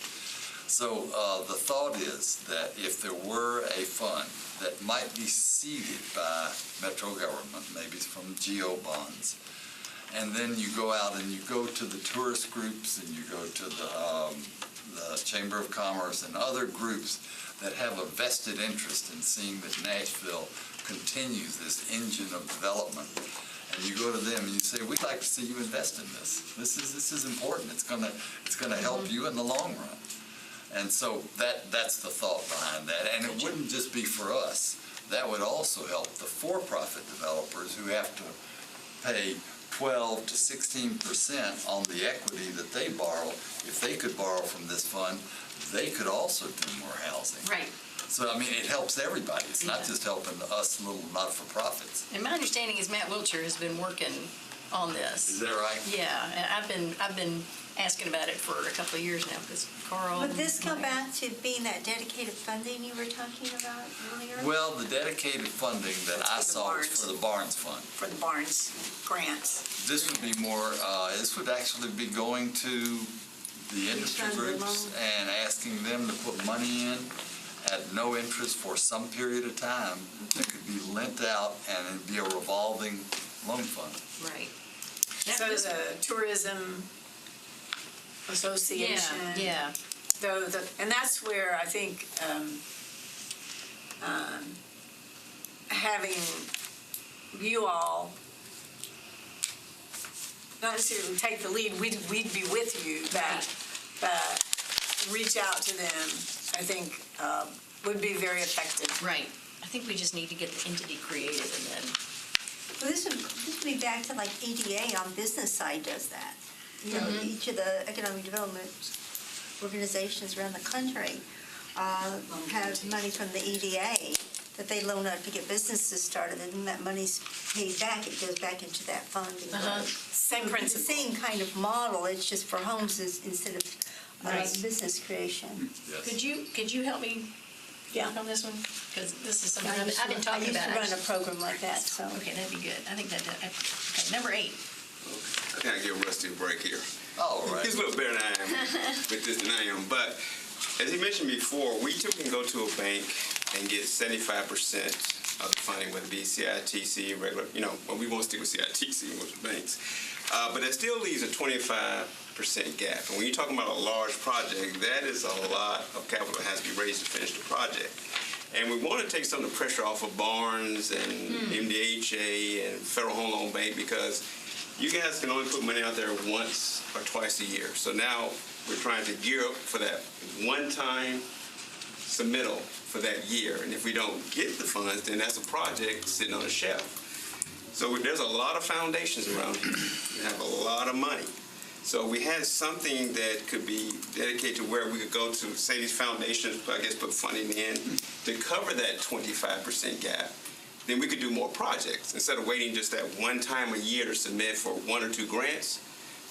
So the thought is that if there were a fund that might be seeded by Metro government, maybe from GO bonds, and then you go out and you go to the tourist groups and you go to the Chamber of Commerce and other groups that have a vested interest in seeing that Nashville continues this engine of development, and you go to them and you say, we'd like to see you invest in this. This is important. It's gonna help you in the long run. And so that's the thought behind that. And it wouldn't just be for us. That would also help the for-profit developers who have to pay 12 to 16% on the equity that they borrow. If they could borrow from this fund, they could also do more housing. Right. So, I mean, it helps everybody. It's not just helping us little not-for-profits. And my understanding is Matt Wiltshire has been working on this. Is that right? Yeah, and I've been asking about it for a couple of years now because Carl. Would this go back to being that dedicated funding you were talking about earlier? Well, the dedicated funding that I saw was for the Barnes Fund. For the Barnes grants. This would be more, this would actually be going to the industry groups and asking them to put money in at no interest for some period of time that could be lent out and it'd be a revolving loan fund. Right. So the Tourism Association. Yeah. And that's where I think having you all not necessarily take the lead, we'd be with you, but reach out to them, I think would be very effective. Right. I think we just need to get the entity created and then. Well, this would be back to like EDA on business side does that. You know, each of the economic development organizations around the country have money from the EDA that they loan out to get businesses started, and when that money's paid back, it goes back into that fund. Same principle. It's the same kind of model. It's just for homes instead of business creation. Yes. Could you help me on this one? Because this is something I've been talking about. I used to run a program like that, so. Okay, that'd be good. I think okay, number 8. I think I give Rusty a break here. All right. He's a little better than I am with this than I am. But as he mentioned before, we too can go to a bank and get 75% of the funding, whether it be CITC, regular, well, we won't stick with CITC, most banks. But that still leaves a 25% gap. And when you're talking about a large project, that is a lot of capital that has to be raised to finish the project. And we want to take some of the pressure off of Barnes and MDHA and Federal Home Loan Bank because you guys can only put money out there once or twice a year. So now we're trying to gear up for that one time submittal for that year. And if we don't get the funds, then that's a project sitting on a shelf. So there's a lot of foundations around here that have a lot of money. So we had something that could be dedicated to where we could go to, say these foundations, I guess put funding in to cover that 25% gap. Then we could do more projects instead of waiting just that one time a year to submit for 1 or 2 grants.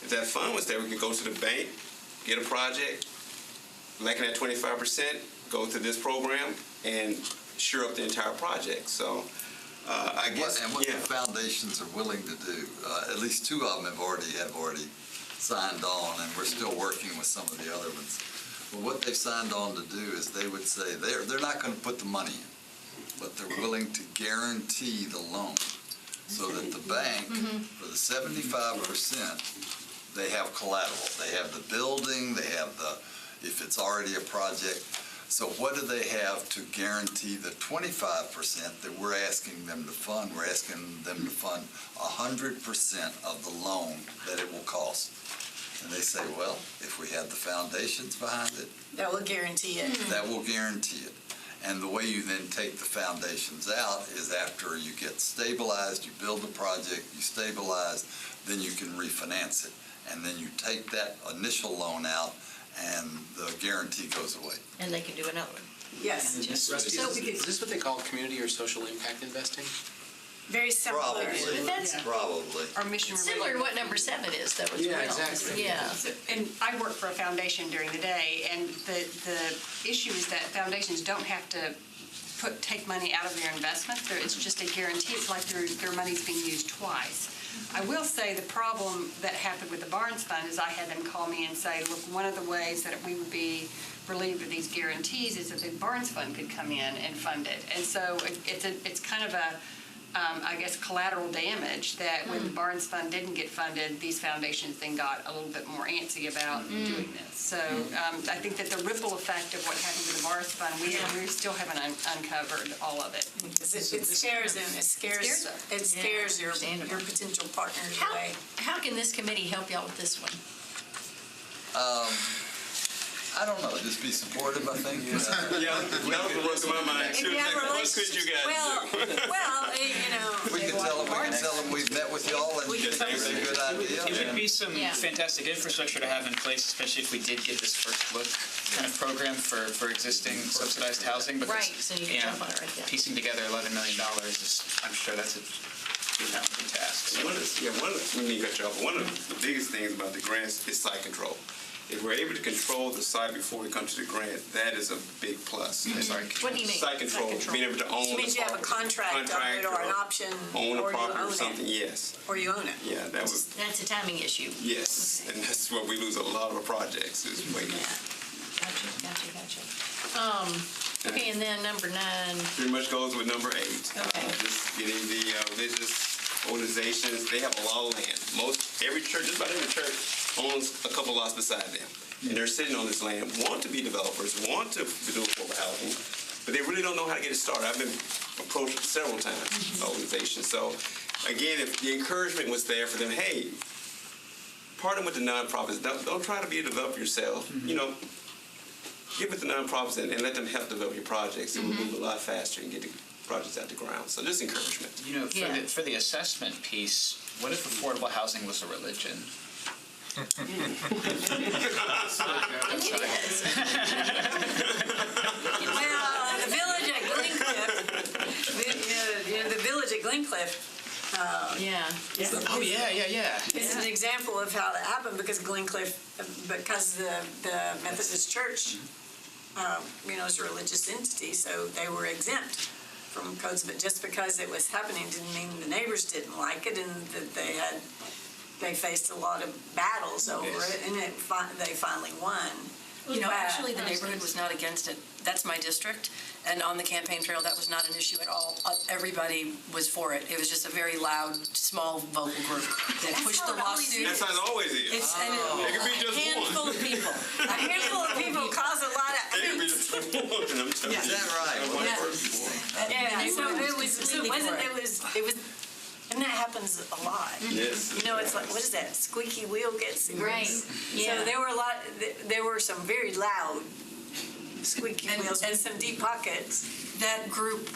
If that fund was there, we could go to the bank, get a project, lacking that 25%, go to this program and sure up the entire project. So I guess, and what the foundations are willing to do, at least 2 of them have already signed on, and we're still working with some of the other ones. But what they've signed on to do is they would say they're not going to put the money in, but they're willing to guarantee the loan so that the bank, for the 75%, they have collateral. They have the building, they have if it's already a project. So what do they have to guarantee the 25% that we're asking them to fund? We're asking them to fund 100% of the loan that it will cost. And they say, well, if we have the foundations behind it, That will guarantee it. that will guarantee it. And the way you then take the foundations out is after you get stabilized, you build the project, you stabilize, then you can refinance it. And then you take that initial loan out and the guarantee goes away. And they can do another one. Yes. Rusty, is this what they call community or social impact investing? Very similar. Probably. Our mission Similar to what number 7 is, though, as Yeah, well. exactly. Yeah. And I work for a foundation during the day, and the issue is that foundations don't have to take money out of their investments. It's just a guarantee. It's like their money's being used twice. I will say the problem that happened with the Barnes Fund is I had them call me and say, look, one of the ways that we would be relieved of these guarantees is that the Barnes Fund could come in and fund it. And so it's kind of a I guess, collateral damage that when the Barnes Fund didn't get funded, these foundations then got a little bit more antsy about doing this. So I think that the ripple effect of what happened with the Barnes Fund, we still haven't uncovered all of it. It scares them. It scares your potential partners away. How can this committee help y'all with this one? I don't know, just be supportive, I think. Yeah, that was what's in my mind too. What could you guys do? Well, you know. We can tell them we've met with y'all and it's a good idea. It would be some fantastic infrastructure to have in place, especially if we did get this first look kind of program for existing subsidized housing. Because, right, so you can jump on it right there. Piecing together $11 million is, I'm sure that's a challenging task. One of the biggest things about the grants is site control. If we're able to control the site before we come to the grant, that is a big plus. What do you mean? Site control, being able to own It means you have a contract on it or an option, own a or you property or own something, it. yes. Or you own it. Yeah, That's a timing issue. yes, and that's where we lose a lot of our projects is waiting. Yeah. Gotcha. Okay, and then number 9. Pretty much goes with number 8. Okay. Just getting the religious organizations, they have a lot of land. Every church, just about every church owns a couple lots beside them. And they're sitting on this land, want to be developers, want to do affordable housing, but they really don't know how to get it started. I've been approached several times, organizations. So again, if the encouragement was there for them, hey, partner with the nonprofits, don't try to be a developer yourself. You know, give it to nonprofits and let them help develop your projects. It will move a lot faster and get the projects out the ground. So just encouragement. You know, for the assessment piece, what if affordable housing was a religion? Well, the village at Glencliff, Yeah. Oh, yeah. it's an example of how that happened because Glencliff, because the Methodist Church, is a religious entity, so they were exempt from codes, but just because it was happening didn't mean the neighbors didn't like it and that they faced a lot of battles over it, and they finally won. You know, actually, the neighborhood was not against it. That's my district, and on the campaign trail, that was not an issue at all. Everybody was for it. It was just a very loud, small vocal group that pushed the lawsuit. That's how it always is. It's it can be just handful of people. A handful of people cause a lot of It can be just one, I'm telling you. Is that right? And that happens a lot. Yes. You know, it's like, what is that? Squeaky wheel gets grease. Right. Yeah. So there were some very loud squeaky wheels and some deep pockets. That group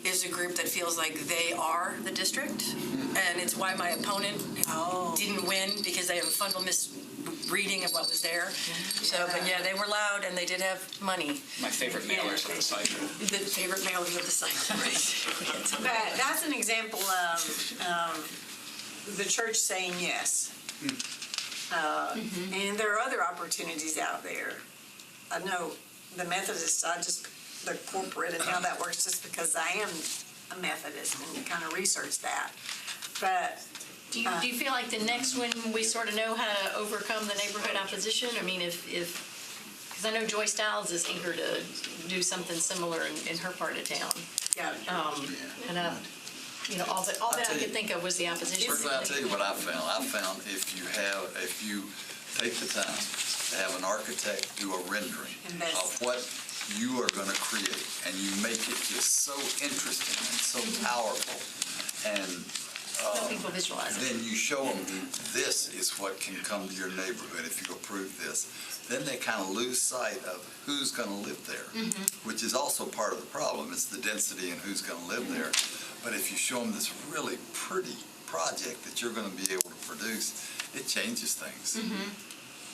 is a group that feels like they are the district, and it's why my opponent didn't win, because they have a fundamental misreading of what was there. So, but yeah, they were loud, and they did have money. My favorite mailers of the site. The favorite mailers of the site, right? But that's an example of the church saying yes. And there are other opportunities out there. I know the Methodists, the corporate and how that works, just because I am a Methodist and kind of research that. But Do you feel like the next one, we sort of know how to overcome the neighborhood opposition? I mean, because I know Joy Stiles is eager to do something similar in her part of town. Yeah. And all that I could think of was the opposition. Personally, I'll tell you what I found. I found if you take the time to have an architect do a rendering of what you are going to create, and you make it just so interesting and so powerful, and Help people visualize it. then you show them this is what can come to your neighborhood if you approve this. Then they kind of lose sight of who's going to live there, which is also part of the problem. It's the density and who's going to live there. But if you show them this really pretty project that you're going to be able to produce, it changes things.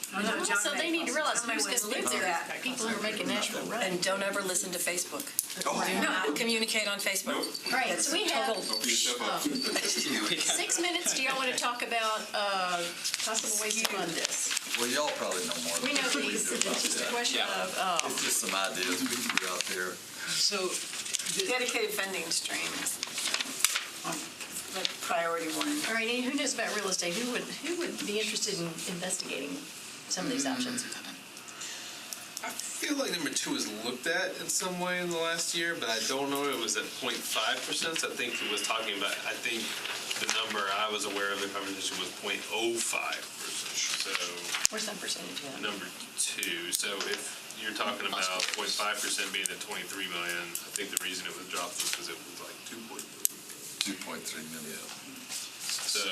So they need to realize who's going to live there. People who are making Nashville run. And don't ever listen to Facebook. Do not communicate on Facebook. Right, so we have Open yourself up. 6 minutes. Do y'all want to talk about possible ways to fund this? Well, y'all probably know more. We know these. It's just a question of. It's just some ideas we can do out there. So, dedicated funding streams. Priority one. All right, who knows about real estate? Who would be interested in investigating some of these options? I feel like number 2 is looked at in some way in the last year, but I don't know if it was at 0.5%. So I think it was talking about, I think the number I was aware of the conversation was 0.05%. So. Where's that percentage? Yeah. Number 2. So if you're talking about 0.5% being at 23 million, I think the reason it was dropped was because it was like 2.3 million. So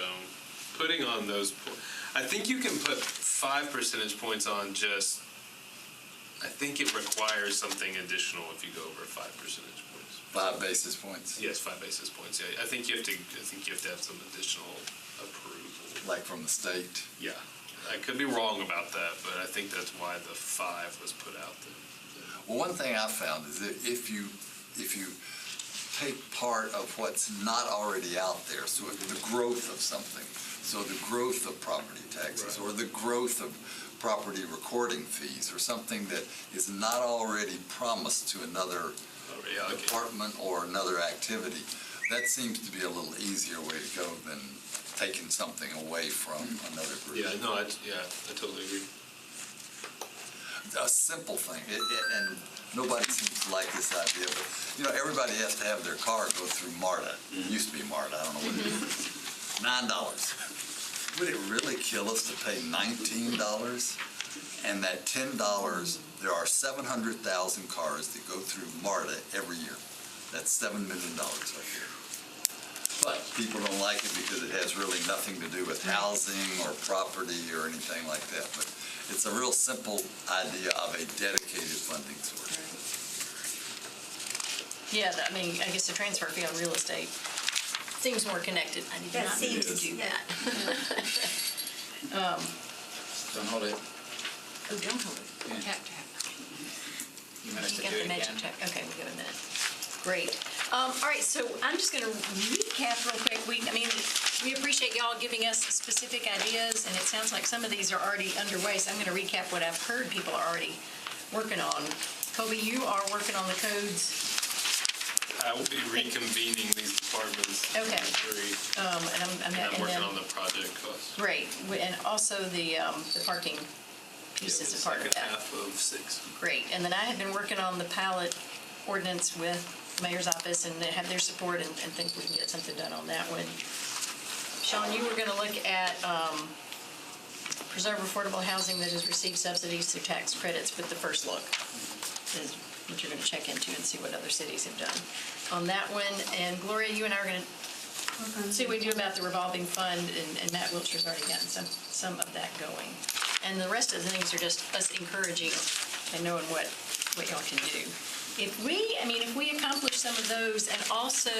putting on those, I think you can put 5 percentage points on just, I think it requires something additional if you go over 5 percentage points. 5 basis points? Yes, 5 basis points. Yeah, I think you have to have some additional approval. Like from the state? Yeah. I could be wrong about that, but I think that's why the 5 was put out there. Well, one thing I found is that if you take part of what's not already out there, so the growth of something, so the growth of property taxes, or the growth of property recording fees, or something that is not already promised to another department or another activity, that seems to be a little easier way to go than taking something away from another group. Yeah, no, I totally agree. A simple thing, and nobody seems to like this idea, but everybody has to have their car go through MARTA. It used to be MARTA, I don't know what it is. $9. Would it really kill us to pay $19? And that $10, there are 700,000 cars that go through MARTA every year. That's $7 million right here. But people don't like it because it has really nothing to do with housing or property or anything like that. But it's a real simple idea of a dedicated funding source. Yeah, I mean, I guess the transfer fee on real estate seems more connected. I do not need to do that. don't hold it. Oh, don't hold it. Yeah. Tap. You might have You to got do the it magic again. check. Okay, we'll give it a minute. Great. All right, so I'm just going to recap real quick. We appreciate y'all giving us specific ideas, and it sounds like some of these are already underway, so I'm going to recap what I've heard people are already working on. Kobe, you are working on the codes. I will be reconvening these departments. Okay. And I'm working on the project costs. Great, and also the parking piece is a part of that. Second half of 6. Great, and then I have been working on the pallet ordinance with the mayor's office, and they have their support, and think we can get something done on that one. Sean, you were going to look at preserve affordable housing that has received subsidies through tax credits with the first look, is what you're going to check into and see what other cities have done on that one. And Gloria, you and I are going to see what we do about the revolving fund, and Matt Wiltshire's already gotten some of that going. And the rest of the things are just us encouraging and knowing what what y'all can do. If we accomplish some of those, and also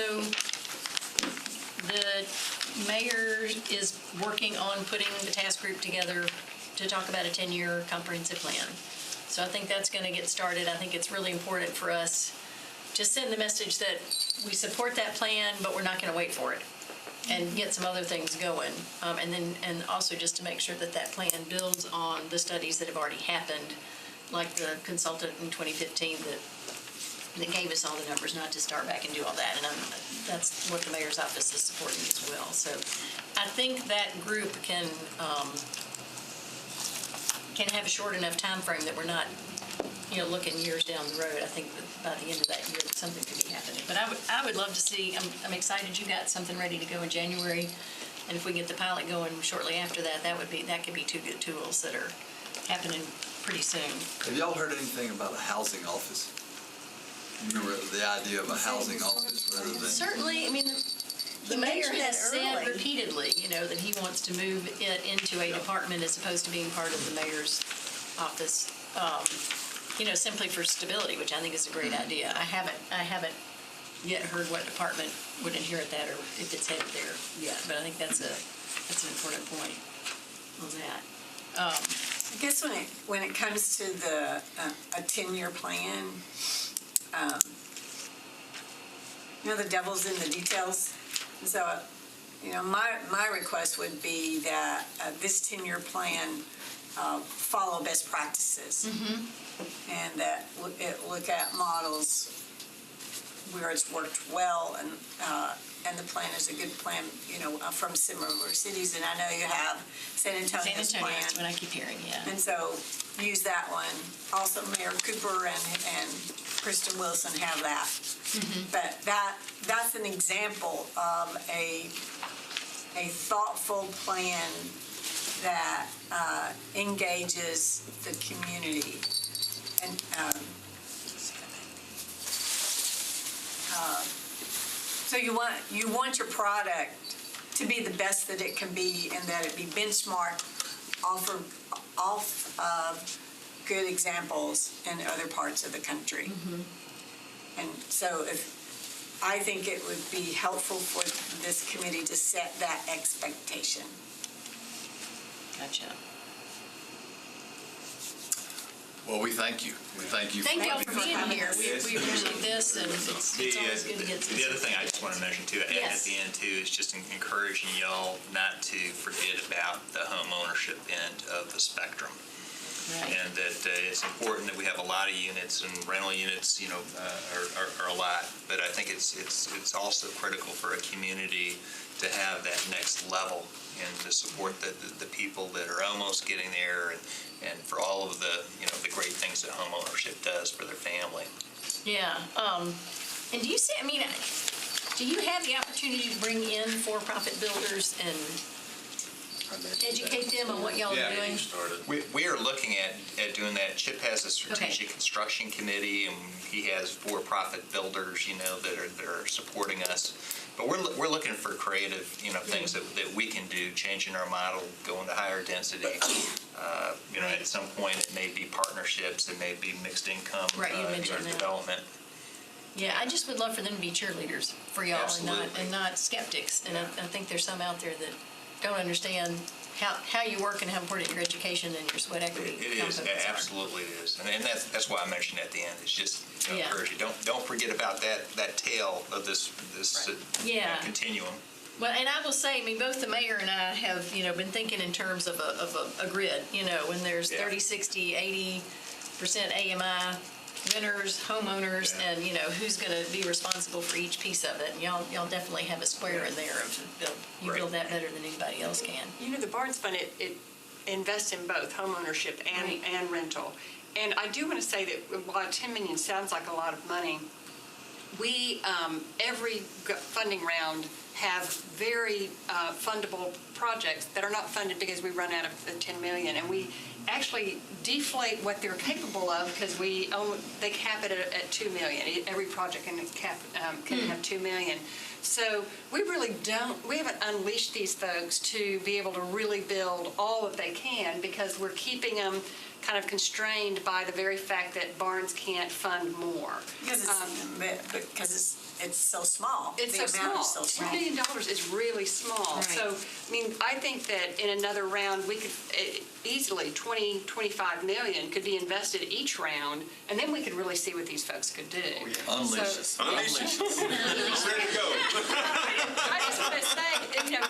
the mayor is working on putting the task group together to talk about a 10-year comprehensive plan. So I think that's going to get started. I think it's really important for us to send the message that we support that plan, but we're not going to wait for it, and get some other things going. And also just to make sure that that plan builds on the studies that have already happened, like the consultant in 2015 that gave us all the numbers, not to start back and do all that. And that's what the mayor's office is supporting as well. So I think that group can have a short enough time frame that we're not, looking years down the road. I think that by the end of that year, that something could be happening. But I would love to see. I'm excited you got something ready to go in January, and if we get the pilot going shortly after that, that could be two good tools that are happening pretty soon. Have y'all heard anything about a housing office? Remember the idea of a housing office rather than... Certainly, the mayor has said repeatedly, that he wants to move it into a department as opposed to being part of the mayor's office, simply for stability, which I think is a great idea. I haven't yet heard what department would inherit that or if it's headed there yet, but I think that's an important point on that. I guess when it comes to a 10-year plan, the devil's in the details. So, my request would be that this 10-year plan follow best practices, and that it look at models where it's worked well, and the plan is a good plan, from similar cities. And I know you have San Antonio's plan. That's what I keep hearing, yeah. And so use that one. Also, Mayor Cooper and Kristen Wilson have that. But that's an example of a thoughtful plan that engages the community. And so you want your product to be the best that it can be, and that it be benchmarked off of good examples in other parts of the country. And so I think it would be helpful for this committee to set that expectation. Gotcha. Well, we thank you. Thank y'all for being here. We appreciate this, and it's always good to get the other thing I just want to mention too, at the end too, is just encouraging y'all not to forget about the home ownership end of the spectrum. Right. And that it's important that we have a lot of units, and rental units, are a lot. But I think it's also critical for a community to have that next level and to support the people that are almost getting there, and for all of the the great things that home ownership does for their family. Yeah. And do you see? Do you have the opportunity to bring in for-profit builders and educate them on what y'all are doing? We are looking at doing that. Chip has a strategic construction committee, and he has for-profit builders, that are supporting us. But we're looking for creative, things that we can do, changing our model, going to higher density. At some point it may be partnerships, it may be mixed income development. Yeah, I just would love for them to be cheerleaders for y'all, and not skeptics. And I think there's some out there that don't understand how you work and how important your education and your sweat equity components are. Absolutely it is. And that's why I mentioned at the end. It's just encourage you. Don't forget about that tail of this continuum. Well, and I will say, both the mayor and I have, been thinking in terms of a grid, when there's 30, 60, 80% AMI renters, homeowners, and, who's going to be responsible for each piece of it. And y'all definitely have a square in there. You build that better than anybody else can. The Barnes Fund, it invests in both home ownership and rental. And I do want to say that while $10 million sounds like a lot of money, we, every funding round, have very fundable projects that are not funded because we run out of the $10 million. And we actually deflate what they're capable of because they cap it at $2 million. Every project can have $2 million. So we haven't unleashed these folks to be able to really build all that they can, because we're keeping them kind of constrained by the very fact that Barnes can't fund more. Because it's so small. It's The so amount small. is so $2 small. million is really small. Right. So, I mean, I think that in another round, we could easily, 20, 25 million could be invested each round, and then we could really see what these folks could do. Unleash us. Unleash us. Ready to go. I just want to say,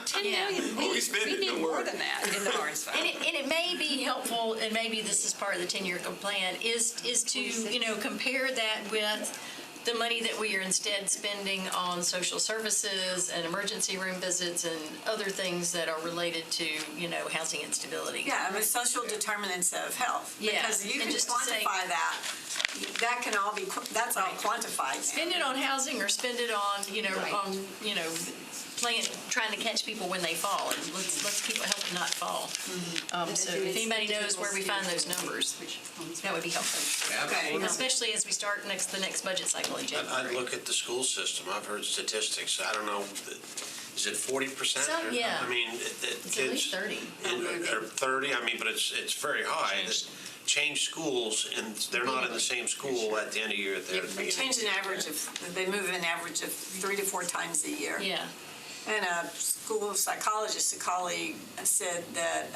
10 Yeah. million, Oh, we spend we it, need don't more worry. than that in the Barnes Fund. And it may be helpful, and maybe this is part of the 10-year plan, is to, compare that with the money that we are instead spending on social services and emergency room visits and other things that are related to, housing instability. Yeah, the social determinants of health. Yeah, Because you and can just to say- quantify that. That can all be, that's all quantified. Spend it on housing or spend it on, trying to catch people when they fall, and let's people help them not fall. So if anybody knows where we find those numbers, that would be helpful. Absolutely. Especially as we start the next budget cycle in I'd January. look at the school system. I've heard statistics. I don't know, is it 40%? Some, yeah. I mean, It's at least 30. Or 30, I mean, but it's very high. Changed. Change schools, and they're not in the same school at the end of the year that they're at the They beginning. change an average of, they move an average of 3 to 4 times a year. Yeah. And a school psychologist, a colleague, said that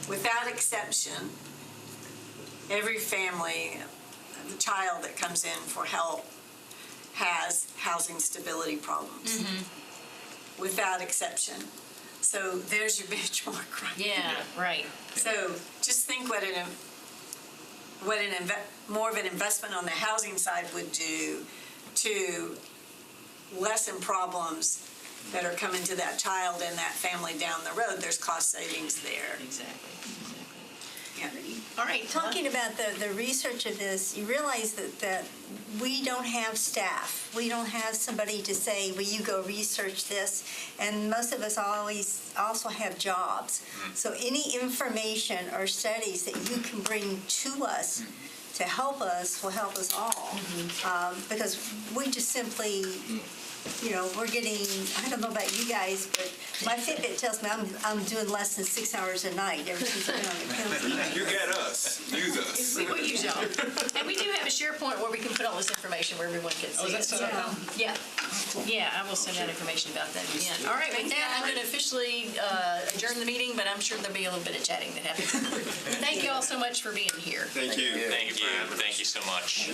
without exception, every family, the child that comes in for help has housing stability problems. Without exception. So there's your benchmark, right? Yeah, right. So just think what more of an investment on the housing side would do to lessen problems that are coming to that child and that family down the road. There's cost savings there. Exactly. Yeah. All right. Talking about the research of this, you realize that we don't have staff. We don't have somebody to say, will you go research this? And most of us always also have jobs. So any information or studies that you can bring to us to help us will help us all. Because we just simply, we're getting, I don't know about you guys, but my Fitbit tells me I'm doing less than 6 hours a night ever since I've been on the pill. You get us. Use us. We will use y'all. And we do have a SharePoint where we can put all this information where everyone can see it. set up now? Yeah. Yeah, I will send out information about that again. All right, with that, I'm going to officially adjourn the meeting, but I'm sure there'll be a little bit of chatting that happens. Thank you all so much for being here. Thank you. Thank you so much.